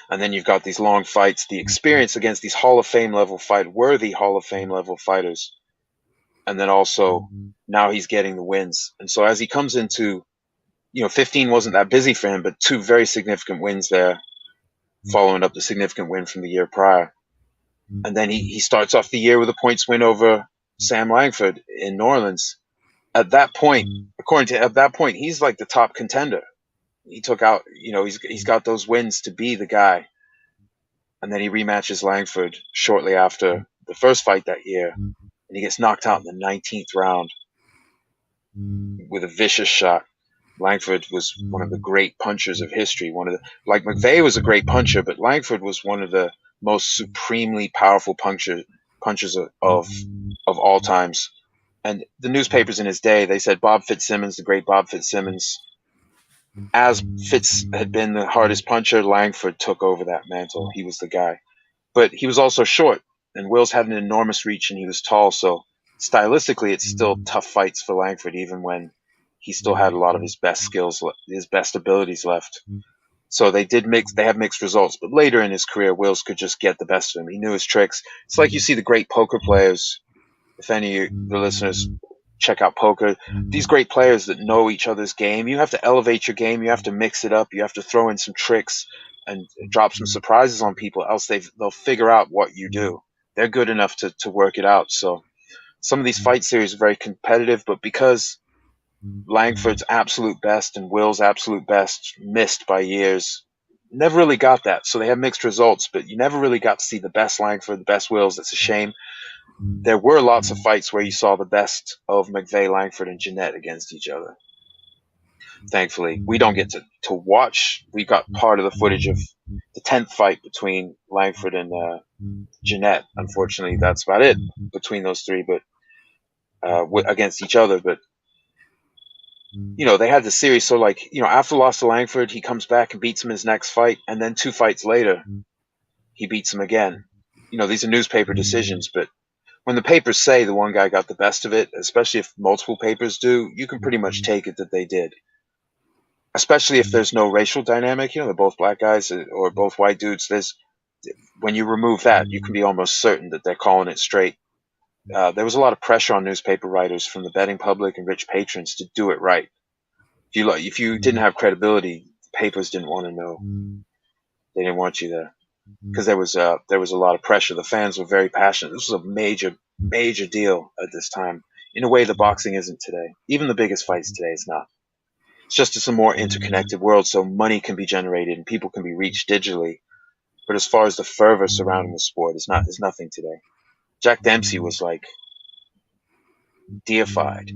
And then you've got these long fights, the experience against these Hall of Fame level worthy Hall of Fame level fighters. And then also now he's getting the wins. And so as he comes into, 15 wasn't that busy for him, but 2 very significant wins there, following up the significant win from the year prior. And then he starts off the year with a points win over Sam Langford in New Orleans. At that point, he's like the top contender. He took out, he's got those wins to be the guy. And then he rematches Langford shortly after the first fight that year. And he gets knocked out in the 19th round with a vicious shot. Langford was one of the great punchers of history. Like McVeigh was a great puncher, but Langford was one of the most supremely powerful punchers of all times. And the newspapers in his day, they said Bob Fitzsimmons, the great Bob Fitzsimmons, as Fitz had been the hardest puncher, Langford took over that mantle. He was the guy. But he was also short, and Wills had an enormous reach, and he was tall. So stylistically, it's still tough fights for Langford, even when he still had a lot of his best skills, his best abilities left. So they had mixed results. But later in his career, Wills could just get the best of him. He knew his tricks. It's like you see the great poker players. If any of the listeners check out poker, these great players that know each other's game, you have to elevate your game. You have to mix it up. You have to throw in some tricks and drop some surprises on people, else they'll figure out what you do. They're good enough to work it out. So some of these fight series are very competitive, but because Langford's absolute best and Will's absolute best missed by years, never really got that. So they have mixed results, but you never really got to see the best Langford, the best Wills. That's a shame. There were lots of fights where you saw the best of McVeigh, Langford, and Jeanette against each other. Thankfully, we don't get to watch. We got part of the footage of the 10th fight between Langford and Jeanette. Unfortunately, that's about it between those three, but against each other. But they had the series. So after the loss to Langford, he comes back and beats him in his next fight, and then 2 fights later, he beats him again. These are newspaper decisions, but when the papers say the one guy got the best of it, especially if multiple papers do, you can pretty much take it that they did. Especially if there's no racial dynamic, they're both black guys or both white dudes. When you remove that, you can be almost certain that they're calling it straight. There was a lot of pressure on newspaper writers from the betting public and rich patrons to do it right. If you didn't have credibility, the papers didn't want to know. They didn't want you there because there was a lot of pressure. The fans were very passionate. This was a major, major deal at this time. In a way, the boxing isn't today. Even the biggest fights today, it's not. It's just a more interconnected world, so money can be generated and people can be reached digitally. But as far as the fervor surrounding the sport, it's nothing today. Jack Dempsey was like deified.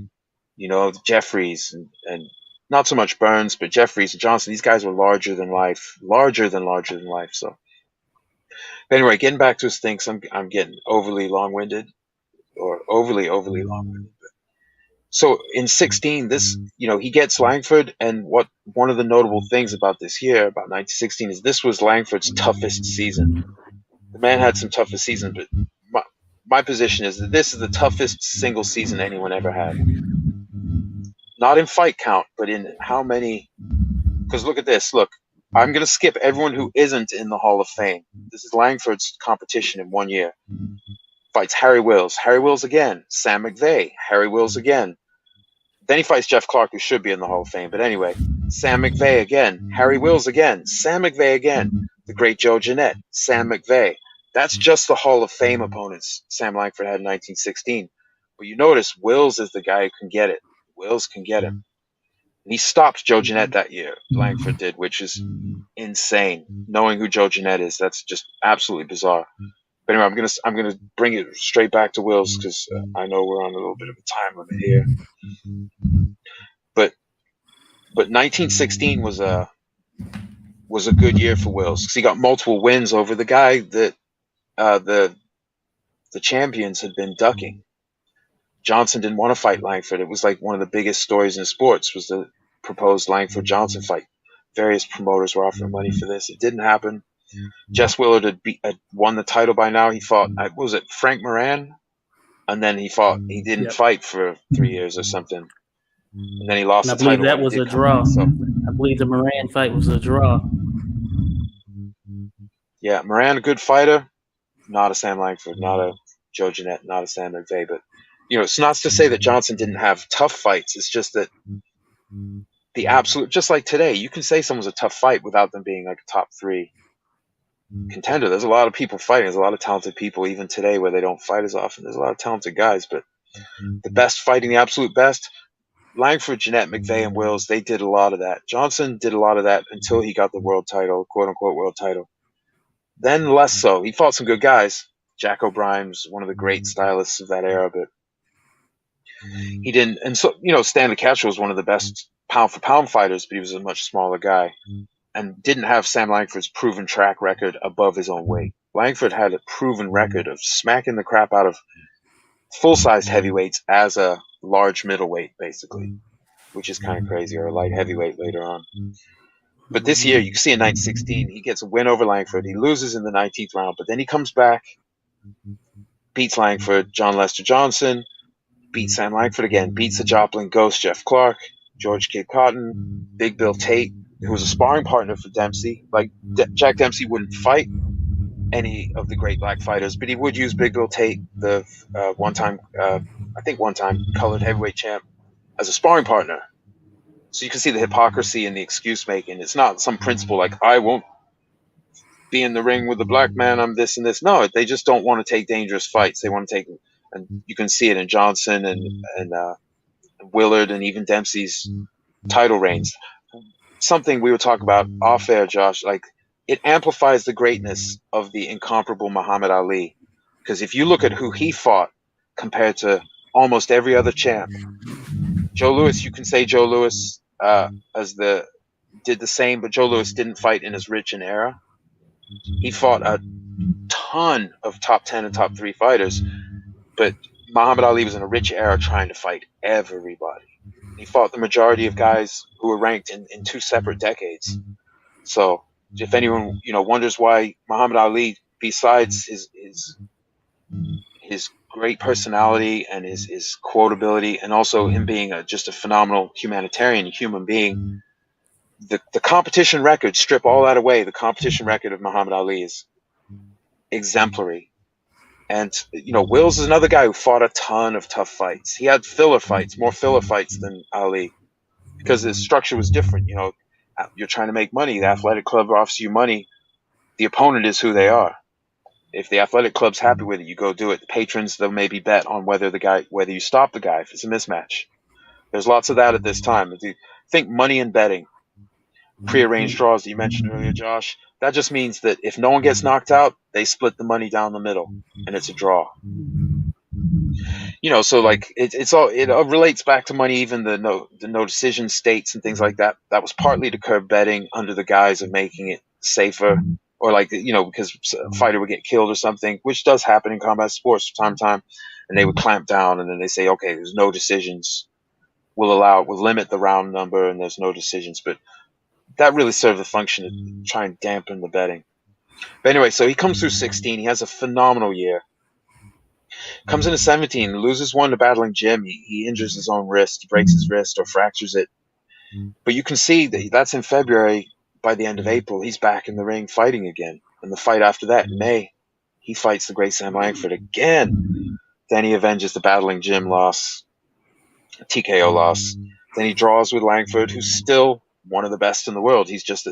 Jeffries and not so much Burns, but Jeffries and Johnson. These guys were larger than life. So anyway, getting back to his thing, I'm getting overly long-winded or overly long-winded. So in 16, he gets Langford, and one of the notable things about this year, about 1916, is this was Langford's toughest season. The man had some toughest seasons, but my position is that this is the toughest single season anyone ever had. Not in fight count, but in how many. Because look at this. Look, I'm going to skip everyone who isn't in the Hall of Fame. This is Langford's competition in 1 year. Fights Harry Wills again, Sam McVeigh, Harry Wills again. Then he fights Jeff Clark, who should be in the Hall of Fame. But anyway, Sam McVeigh again, Harry Wills again, Sam McVeigh again, the great Joe Jeanette, Sam McVeigh. That's just the Hall of Fame opponents Sam Langford had in 1916. But you notice Wills is the guy who can get it. Wills can get him. And he stopped Joe Jeanette that year, Langford did, which is insane. Knowing who Joe Jeanette is, that's just absolutely bizarre. But anyway, I'm gonna bring it straight back to Wills because I know we're on a little bit of a time limit here. But 1916 was a good year for Wills because he got multiple wins over the guy that the champions had been ducking. Johnson didn't want to fight Langford. It was like one of the biggest stories in sports was the proposed Langford-Johnson fight. Various promoters were offering money for this. It didn't happen. Jess Willard had won the title by now. He fought, what was it, Frank Moran? And then he didn't fight for 3 years or something. And then he lost the title. I believe that was a draw. I believe the Moran fight was a draw. Yeah, Moran, a good fighter. Not a Sam Langford, not a Joe Jeanette, not a Sam McVeigh. But, it's not to say that Johnson didn't have tough fights. It's just that the absolute, just like today, you can say someone's a tough fight without them being like a top 3 contender. There's a lot of people fighting. There's a lot of talented people even today where they don't fight as often. There's a lot of talented guys, but the best fighting, the absolute best, Langford, Jeanette, McVeigh, and Wills, they did a lot of that. Johnson did a lot of that until he got the world title, quote-unquote world title. Then less so. He fought some good guys. Jack O'Brien was one of the great stylists of that era, but he didn't. And so, Stanley Ketchel was one of the best pound-for-pound fighters, but he was a much smaller guy and didn't have Sam Langford's proven track record above his own weight. Langford had a proven record of smacking the crap out of full-sized heavyweights as a large middleweight, basically, which is kind of crazy, or a light heavyweight later on. But this year, you can see in 1916, he gets a win over Langford. He loses in the 19th round, but then he comes back, beats Langford, John Lester Johnson, beats Sam Langford again, beats the Joplin Ghost Jeff Clark, George Kid Cotton, Big Bill Tate, who was a sparring partner for Dempsey. Like, Jack Dempsey wouldn't fight any of the great black fighters, but he would use Big Bill Tate, the one-time colored heavyweight champ, as a sparring partner. So you can see the hypocrisy and the excuse making. It's not some principle like, I won't be in the ring with the black man, I'm this and this. No, they just don't want to take dangerous fights. They want to take, and you can see it in Johnson and Willard and even Dempsey's title reigns. Something we were talking about off air, Josh, like, it amplifies the greatness of the incomparable Muhammad Ali. Because if you look at who he fought compared to almost every other champ, Joe Louis, you can say Joe Louis did the same, but Joe Louis didn't fight in his rich era. He fought a ton of top 10 and top 3 fighters, but Muhammad Ali was in a rich era trying to fight everybody. He fought the majority of guys who were ranked in 2 separate decades. So if anyone wonders why Muhammad Ali, besides his great personality and his quotability, and also him being just a phenomenal humanitarian human being, the competition record, strip all that away, the competition record of Muhammad Ali is exemplary. And Wills is another guy who fought a ton of tough fights. He had more filler fights than Ali, because his structure was different. You're trying to make money. The athletic club offers you money. The opponent is who they are. If the athletic club's happy with it, you go do it. The patrons, they'll maybe bet on whether you stop the guy if it's a mismatch. There's lots of that at this time. If you think money and betting, prearranged draws that you mentioned earlier, Josh, that just means that if no one gets knocked out, they split the money down the middle, and it's a draw. So like it relates back to money. Even the no decision states and things like that. That was partly to curb betting under the guise of making it safer, or like because a fighter would get killed or something, which does happen in combat sports from time to time, and they would clamp down, and then they say, okay, there's no decisions. We'll limit the round number, and there's no decisions, but that really served the function to try and dampen the betting. But anyway, so he comes through 16. He has a phenomenal year. Comes into 17, loses one to Battling Jim. He injures his own wrist. He breaks his wrist or fractures it. But you can see that's in February. By the end of April, he's back in the ring fighting again. And the fight after that, in May, he fights the great Sam Langford again. Then he avenges the Battling Jim loss, TKO loss. Then he draws with Langford, who's still one of the best in the world. He's just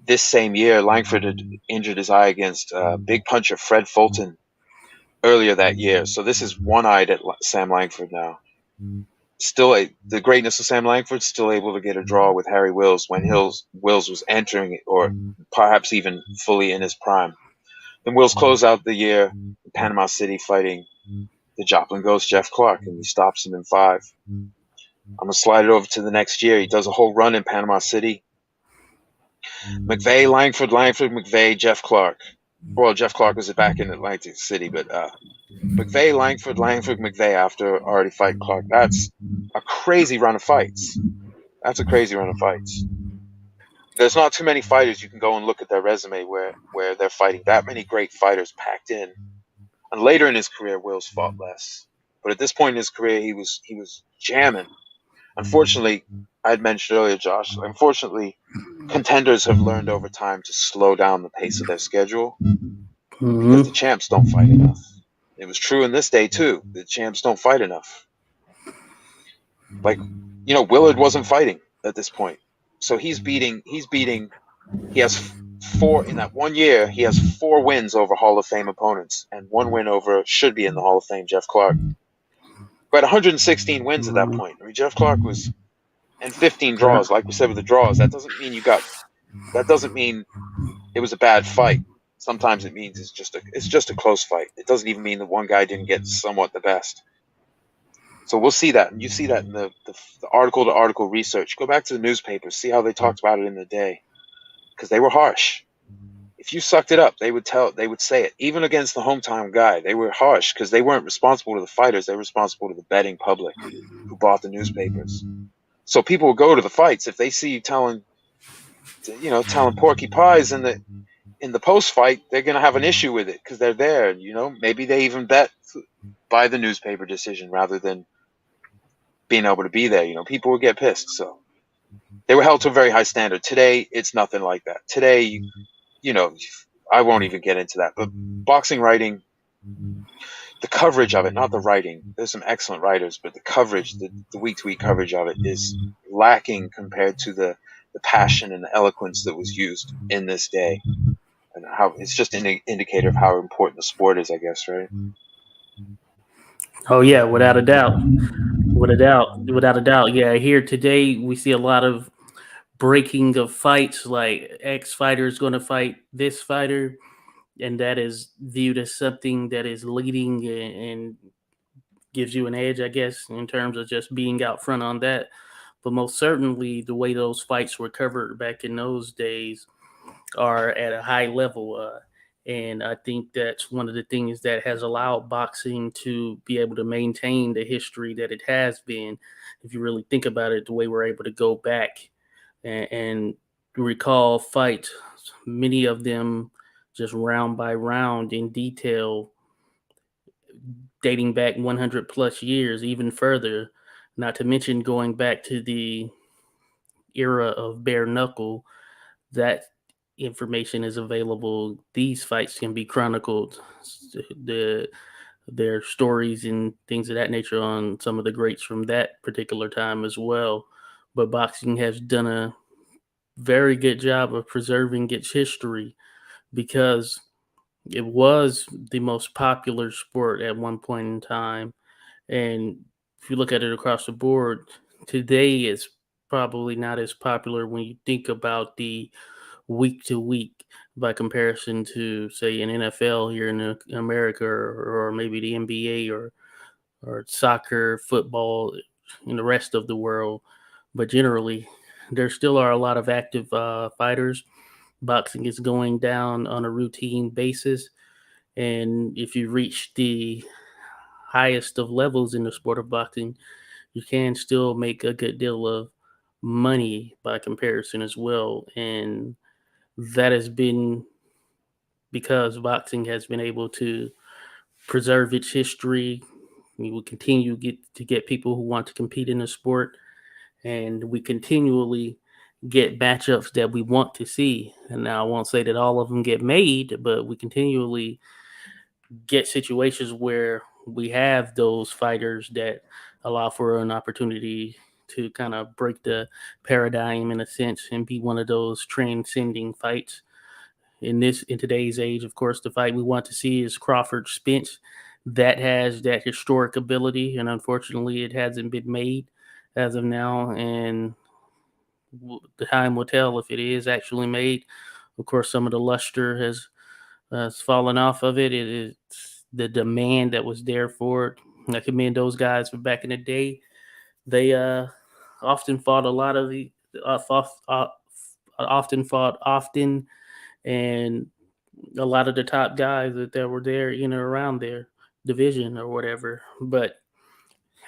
this same year, Langford had injured his eye against big puncher Fred Fulton earlier that year. So this is one-eyed at Sam Langford now. The greatness of Sam Langford, still able to get a draw with Harry Wills when Wills was entering or perhaps even fully in his prime. Then Wills closed out the year in Panama City fighting the Joplin Ghost Jeff Clark, and he stops him in 5. I'm gonna slide it over to the next year. He does a whole run in Panama City. McVeigh, Langford, McVeigh, Jeff Clark. Well, Jeff Clark was back in Atlantic City, but McVeigh, Langford, McVeigh after already fighting Clark. That's a crazy run of fights. That's a crazy run of fights. There's not too many fighters you can go and look at their resume where they're fighting that many great fighters packed in. And later in his career, Wills fought less. But at this point in his career, he was jamming. Unfortunately, I had mentioned earlier, Josh, unfortunately, contenders have learned over time to slow down the pace of their schedule because the champs don't fight enough. It was true in this day, too. The champs don't fight enough. Like, Willard wasn't fighting at this point. So he has 4, in that 1 year, he has 4 wins over Hall of Fame opponents and 1 win over, should be in the Hall of Fame, Jeff Clark. But 116 wins at that point. I mean, Jeff Clark was, and 15 draws, like we said with the draws. That doesn't mean it was a bad fight. Sometimes it means it's just a close fight. It doesn't even mean the one guy didn't get somewhat the best. So we'll see that, and you see that in the article-to-article research. Go back to the newspapers, see how they talked about it in the day, because they were harsh. If you sucked it up, they would say it. Even against the hometown guy, they were harsh because they weren't responsible to the fighters. They were responsible to the betting public who bought the newspapers. So people will go to the fights if they see you telling porky pies in the post fight. They're gonna have an issue with it because they're there. Maybe they even bet by the newspaper decision rather than being able to be there. People would get pissed. So they were held to a very high standard. Today, it's nothing like that. Today, I won't even get into that. But boxing writing, the coverage of it, not the writing. There's some excellent writers, but the coverage, the week-to-week coverage of it is lacking compared to the passion and the eloquence that was used in this day. And how it's just an indicator of how important the sport is, I guess, right? Oh yeah, without a doubt. Without a doubt. Yeah, here today we see a lot of breaking of fights, like X fighter is going to fight this fighter, and that is viewed as something that is leading and gives you an edge, I guess, in terms of just being out front on that. But most certainly, the way those fights were covered back in those days are at a high level. And I think that's one of the things that has allowed boxing to be able to maintain the history that it has been. If you really think about it, the way we're able to go back and recall fights, many of them just round by round in detail, dating back 100 plus years, even further, not to mention going back to the era of bare knuckle. That information is available. These fights can be chronicled, their stories and things of that nature on some of the greats from that particular time as well. But boxing has done a very good job of preserving its history because it was the most popular sport at one point in time. And if you look at it across the board, today it's probably not as popular when you think about the week to week by comparison to, say, an NFL here in America, or maybe the NBA, or soccer, football in the rest of the world. But generally, there still are a lot of active fighters. Boxing is going down on a routine basis. And if you reach the highest of levels in the sport of boxing, you can still make a good deal of money by comparison as well. And that has been because boxing has been able to preserve its history. We will continue to get people who want to compete in the sport, and we continually get matchups that we want to see. And now I won't say that all of them get made, but we continually get situations where we have those fighters that allow for an opportunity to kind of break the paradigm in a sense and be one of those transcending fights. In today's age, of course, the fight we want to see is Crawford Spence. That has that historic ability, and unfortunately, it hasn't been made as of now. And the time will tell if it is actually made. Of course, some of the luster has fallen off of it. It is the demand that was there for it. I commend those guys for back in the day. They often fought a lot of the often fought often, and a lot of the top guys that were there in or around their division or whatever. But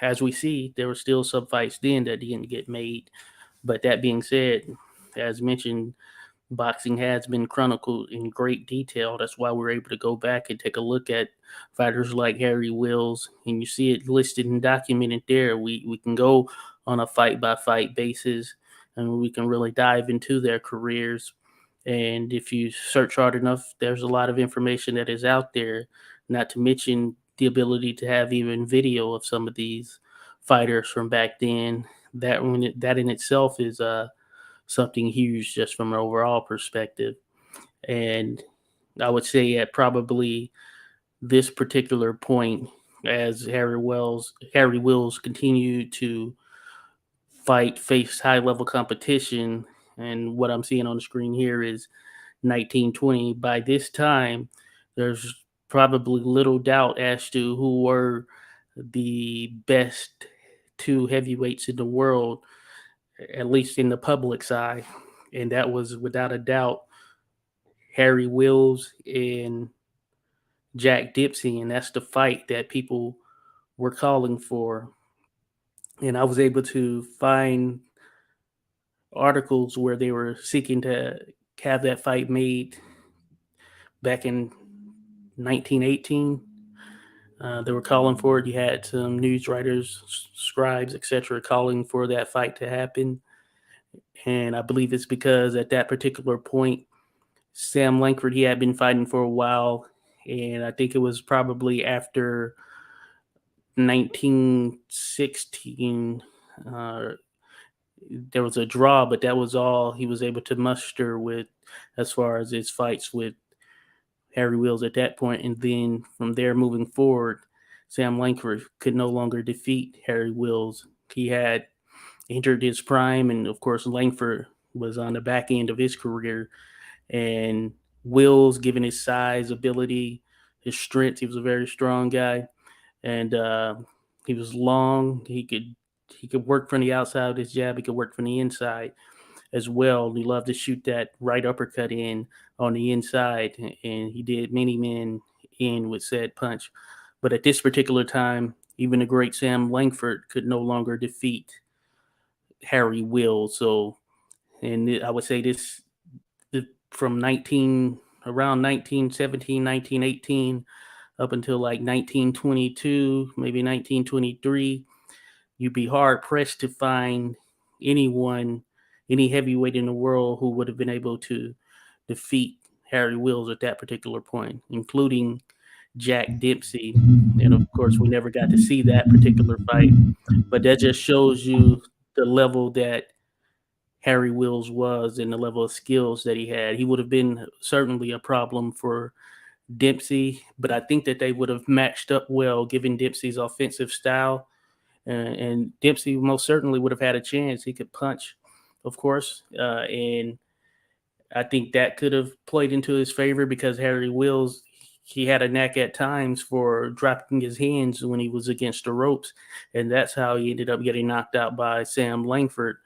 as we see, there were still some fights then that didn't get made. But that being said, as mentioned, boxing has been chronicled in great detail. That's why we're able to go back and take a look at fighters like Harry Wills, and you see it listed and documented there. We can go on a fight by fight basis, and we can really dive into their careers. And if you search hard enough, there's a lot of information that is out there. Not to mention the ability to have even video of some of these fighters from back then. That in itself is something huge just from an overall perspective. And I would say at probably this particular point, as Harry Wills continued to face high level competition, and what I'm seeing on the screen here is 1920. By this time, there's probably little doubt as to who were the best two heavyweights in the world, at least in the public's eye. And that was without a doubt Harry Wills and Jack Dempsey. And that's the fight that people were calling for. And I was able to find articles where they were seeking to have that fight made back in 1918. They were calling for it. You had some news writers, scribes, etc., calling for that fight to happen. And I believe it's because at that particular point, Sam Langford, he had been fighting for a while. And I think it was probably after 1916, there was a draw, but that was all he was able to muster with as far as his fights with Harry Wills at that point. And then from there moving forward, Sam Langford could no longer defeat Harry Wills. He had entered his prime, and of course, Langford was on the back end of his career. And Wills, given his size, ability, his strength, he was a very strong guy, and he was long. He could work from the outside with his jab. He could work from the inside as well. He loved to shoot that right uppercut in on the inside, and he did many men in with said punch. But at this particular time, even the great Sam Langford could no longer defeat Harry Wills. So, and I would say this from around 1917, 1918 up until like 1922, maybe 1923, you'd be hard pressed to find anyone, any heavyweight in the world who would have been able to defeat Harry Wills at that particular point, including Jack Dempsey. And of course, we never got to see that particular fight, but that just shows you the level that Harry Wills was and the level of skills that he had. He would have been certainly a problem for Dempsey, but I think that they would have matched up well given Dempsey's offensive style. And Dempsey most certainly would have had a chance. He could punch, of course, and I think that could have played into his favor because Harry Wills, he had a knack at times for dropping his hands when he was against the ropes, and that's how he ended up getting knocked out by Sam Langford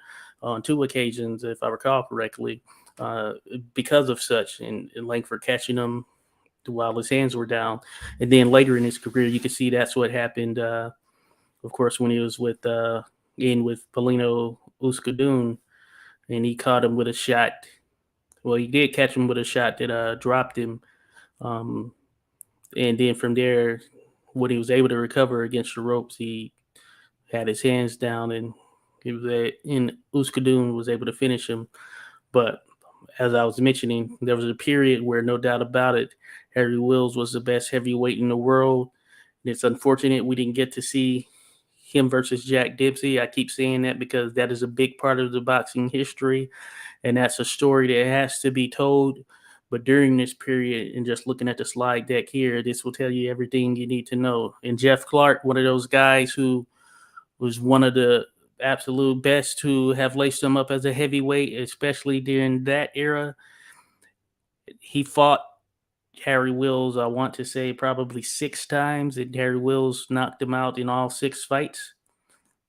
on two occasions, if I recall correctly, because of such, and Langford catching him while his hands were down. And then later in his career, you can see that's what happened, of course, when he was with Paulino Euskadun, and he caught him with a shot. Well, he did catch him with a shot that dropped him. And then from there, when he was able to recover against the ropes, he had his hands down, and Euskadun was able to finish him. But as I was mentioning, there was a period where, no doubt about it, Harry Wills was the best heavyweight in the world. And it's unfortunate we didn't get to see him versus Jack Dempsey. I keep saying that because that is a big part of the boxing history, and that's a story that has to be told. But during this period, and just looking at the slide deck here, this will tell you everything you need to know. And Jeff Clark, one of those guys who was one of the absolute best to have laced him up as a heavyweight, especially during that era. He fought Harry Wills, I want to say probably 6 times, and Harry Wills knocked him out in all 6 fights.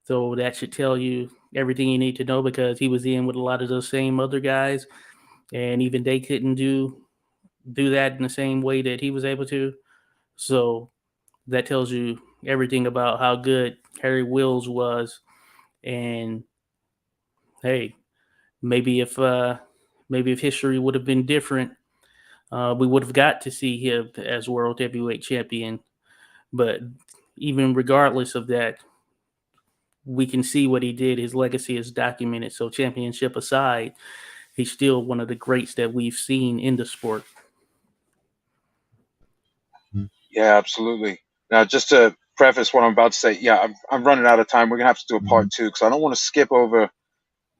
So that should tell you everything you need to know, because he was in with a lot of those same other guys, and even they couldn't do that in the same way that he was able to. So that tells you everything about how good Harry Wills was. And hey, maybe if history would have been different, we would have got to see him as world heavyweight champion. But even regardless of that, we can see what he did. His legacy is documented. So championship aside, he's still one of the greats that we've seen in the sport. Yeah, absolutely. Now, just to preface what I'm about to say, yeah, I'm running out of time. We're gonna have to do a part 2 because I don't want to skip over,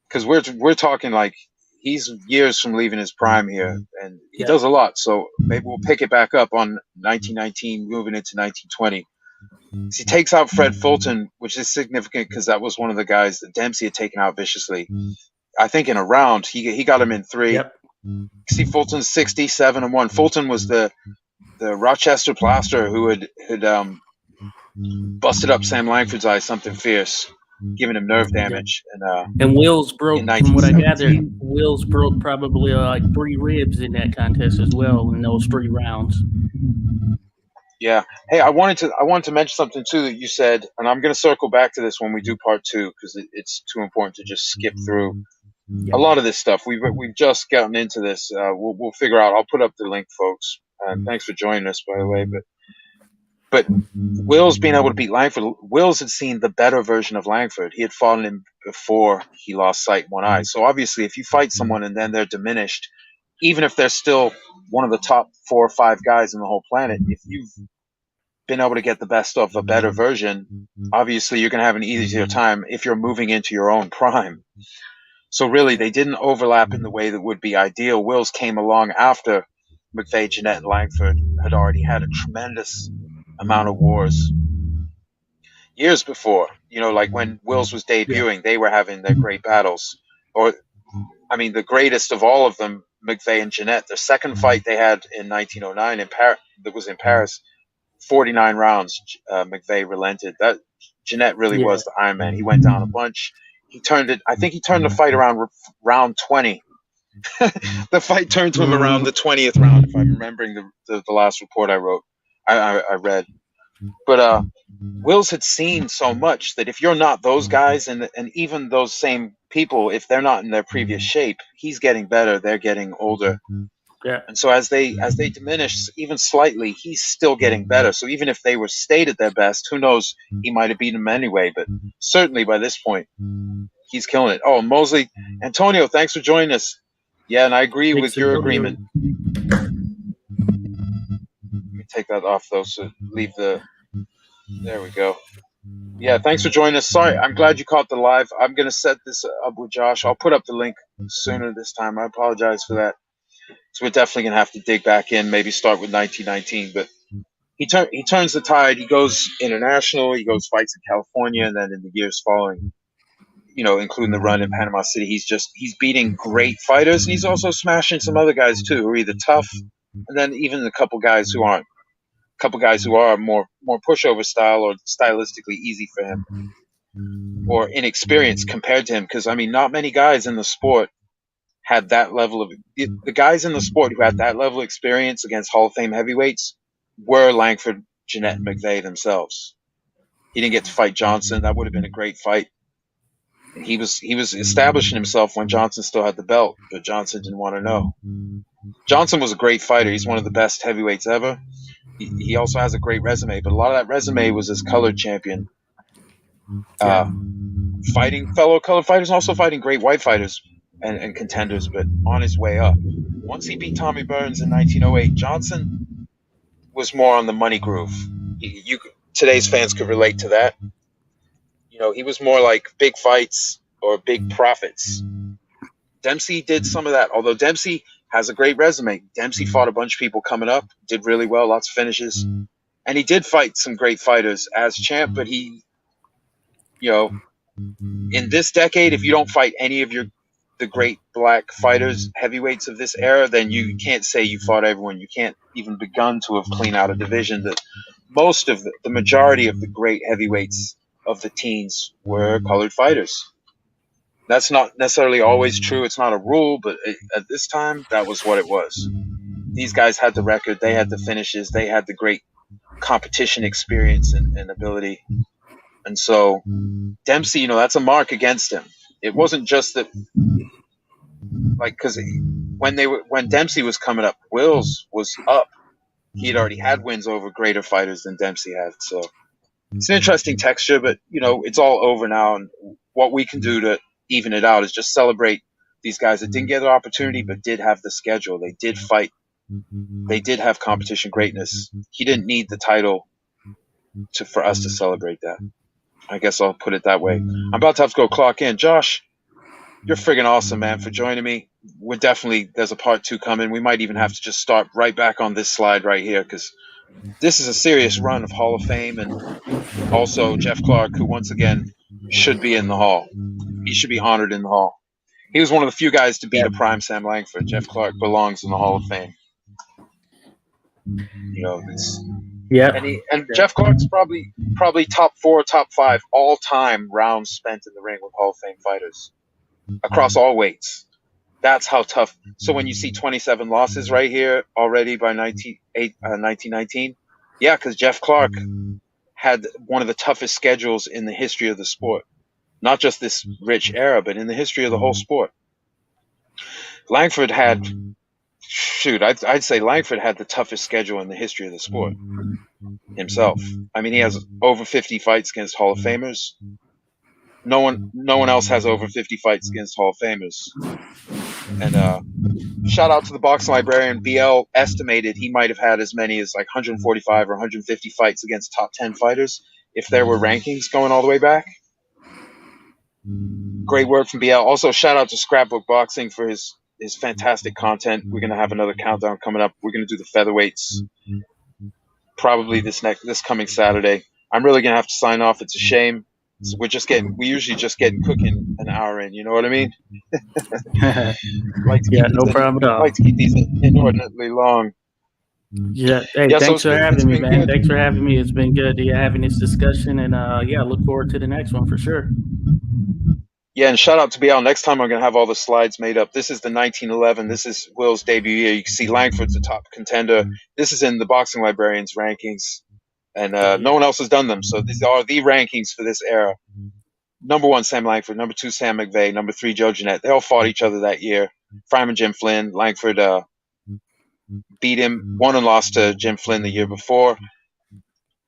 because we're talking like he's years from leaving his prime here, and he does a lot. So maybe we'll pick it back up on 1919, moving into 1920. He takes out Fred Fulton, which is significant because that was one of the guys that Dempsey had taken out viciously. I think in a round, he got him in 3. Yep. See, Fulton's 67-1. Fulton was the Rochester plaster who had busted up Sam Langford's eye, something fierce, giving him nerve damage. And Wills broke, from what I 1917. gathered, Wills broke probably like 3 ribs in that contest as well in those 3 rounds. Yeah. Hey, I wanted to mention something too that you said, and I'm going to circle back to this when we do part 2 because it's too important to just skip through a lot of this stuff. We've just gotten into this. We'll figure out. I'll put up the link, folks. And thanks for joining us, by the way. But Wills being able to beat Langford, Wills had seen the better version of Langford. He had fought him before he lost sight in one eye. So obviously, if you fight someone and then they're diminished, even if they're still one of the top 4 or 5 guys in the whole planet, if you've been able to get the best of a better version, obviously you're going to have an easier time if you're moving into your own prime. So really, they didn't overlap in the way that would be ideal. Wills came along after McVeigh, Jeanette, and Langford had already had a tremendous amount of wars. Years before, like when Wills was debuting, they were having their great battles. Or, I mean, the greatest of all of them, McVeigh and Jeanette. The second fight they had in 1909 that was in Paris, 49 rounds. McVeigh relented. That Jeanette really was the Iron Man. He went down a bunch. I think he turned the fight around round 20. The fight turned to him around the 20th round, if I'm remembering the last report I read. But Wills had seen so much that if you're not those guys, and even those same people, if they're not in their previous shape, he's getting better, they're getting older. Yeah. And so as they diminish even slightly, he's still getting better. So even if they were stayed at their best, who knows, he might have beaten them anyway. But certainly by this point, he's killing it. Oh, Mosley, Antonio, thanks for joining us. Yeah, and I agree with your agreement. Let me take that off, though, so leave the... There we go. Yeah, thanks for joining us. Sorry, I'm glad you caught the live. I'm going to set this up with Josh. I'll put up the link sooner this time. I apologize for that. So we're definitely going to have to dig back in, maybe start with 1919. But he turns the tide. He goes international. He goes fights in California, and then in the years following, including the run in Panama City, he's beating great fighters, and he's also smashing some other guys too, who are either tough, and then even a couple guys who aren't. A couple guys who are more pushover style or stylistically easy for him, or inexperienced compared to him. Because I mean, not many guys in the sport had that level of the guys in the sport who had that level of experience against Hall of Fame heavyweights were Langford, Jeanette, and McVeigh themselves. He didn't get to fight Johnson. That would have been a great fight. He was establishing himself when Johnson still had the belt, but Johnson didn't want to know. Johnson was a great fighter. He's one of the best heavyweights ever. He also has a great resume, but a lot of that resume was as colored champion. Fighting fellow colored fighters, also fighting great white fighters and contenders, but on his way up. Once he beat Tommy Burns in 1908, Johnson was more on the money groove. Today's fans could relate to that. He was more like big fights or big profits. Dempsey did some of that, although Dempsey has a great resume. Dempsey fought a bunch of people coming up, did really well, lots of finishes, and he did fight some great fighters as champ. But he, in this decade, if you don't fight any of the great black fighters, heavyweights of this era, then you can't say you fought everyone. You can't even begun to have cleaned out a division that most of the majority of the great heavyweights of the teens were colored fighters. That's not necessarily always true. It's not a rule, but at this time, that was what it was. These guys had the record, they had the finishes, they had the great competition experience and ability. And so Dempsey, that's a mark against him. It wasn't just that, because when Dempsey was coming up, Wills was up. He had already had wins over greater fighters than Dempsey had. So it's an interesting texture, but it's all over now. And what we can do to even it out is just celebrate these guys that didn't get the opportunity, but did have the schedule. They did fight. They did have competition greatness. He didn't need the title for us to celebrate that. I guess I'll put it that way. I'm about to have to go clock in. Josh, you're friggin' awesome, man, for joining me. There's a part 2 coming. We might even have to just start right back on this slide right here, because this is a serious run of Hall of Fame, and also Jeff Clark, who once again should be in the Hall. He should be honored in the Hall. He was one of the few guys to beat a prime Sam Langford. Jeff Clark belongs in the Hall of Fame. And Jeff Clark's probably top 4, top 5 all time rounds spent in the ring with Hall of Fame fighters across all weights. That's how tough. So when you see 27 losses right here already by 1919, yeah, because Jeff Clark had one of the toughest schedules in the history of the sport. Not just this rich era, but in the history of the whole sport. Langford had, I'd say Langford had the toughest schedule in the history of the sport himself. I mean, he has over 50 fights against Hall of Famers. No one else has over 50 fights against Hall of Famers. And shout out to the boxing librarian. BL estimated he might have had as many as like 145 or 150 fights against top 10 fighters if there were rankings going all the way back. Great work from BL. Also, shout out to Scrapbook Boxing for his fantastic content. We're going to have another countdown coming up. We're going to do the featherweights probably this coming Saturday. I'm really going to have to sign off. It's a shame. So we usually just get cooking an hour in. You know what I mean? No problem at all. I like to keep these inordinately long. Yeah. Hey, thanks for having me, man. Thanks for having me. It's been good having this discussion, and look forward to the next one for sure. Yeah, and shout out to BL. Next time I'm going to have all the slides made up. This is the 1911. This is Will's debut year. You can see Langford's a top contender. This is in the Boxing Librarian's rankings, and no one else has done them. So these are the rankings for this era. Number 1, Sam Langford. Number 2, Sam McVeigh. Number 3, Joe Jeanette. They all fought each other that year. Fryman Jim Flynn. Langford beat him. Won and lost to Jim Flynn the year before.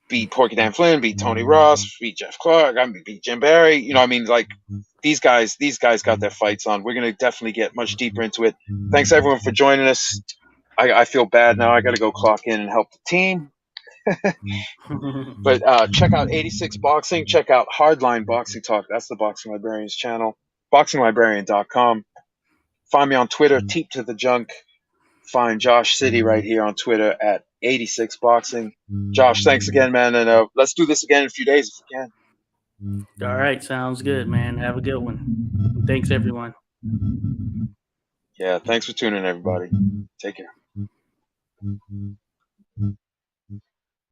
Beat Porky Dan Flynn. Beat Tony Ross. Beat Jeff Clark. Beat Jim Barry. These guys got their fights on. We're going to definitely get much deeper into it. Thanks, everyone, for joining us. I feel bad now. I got to go clock in and help the team. But check out 86 Boxing. Check out Hardline Boxing Talk. That's the Boxing Librarian's channel. BoxingLibrarian.com. Find me on Twitter, Teep to the Junk. Find Josh City right here on Twitter at 86 Boxing. Josh, thanks again, man. And let's do this again in a few days if we can. All right. Sounds good, man. Have a good one. Thanks, everyone. Yeah, thanks for tuning in, everybody. Take care.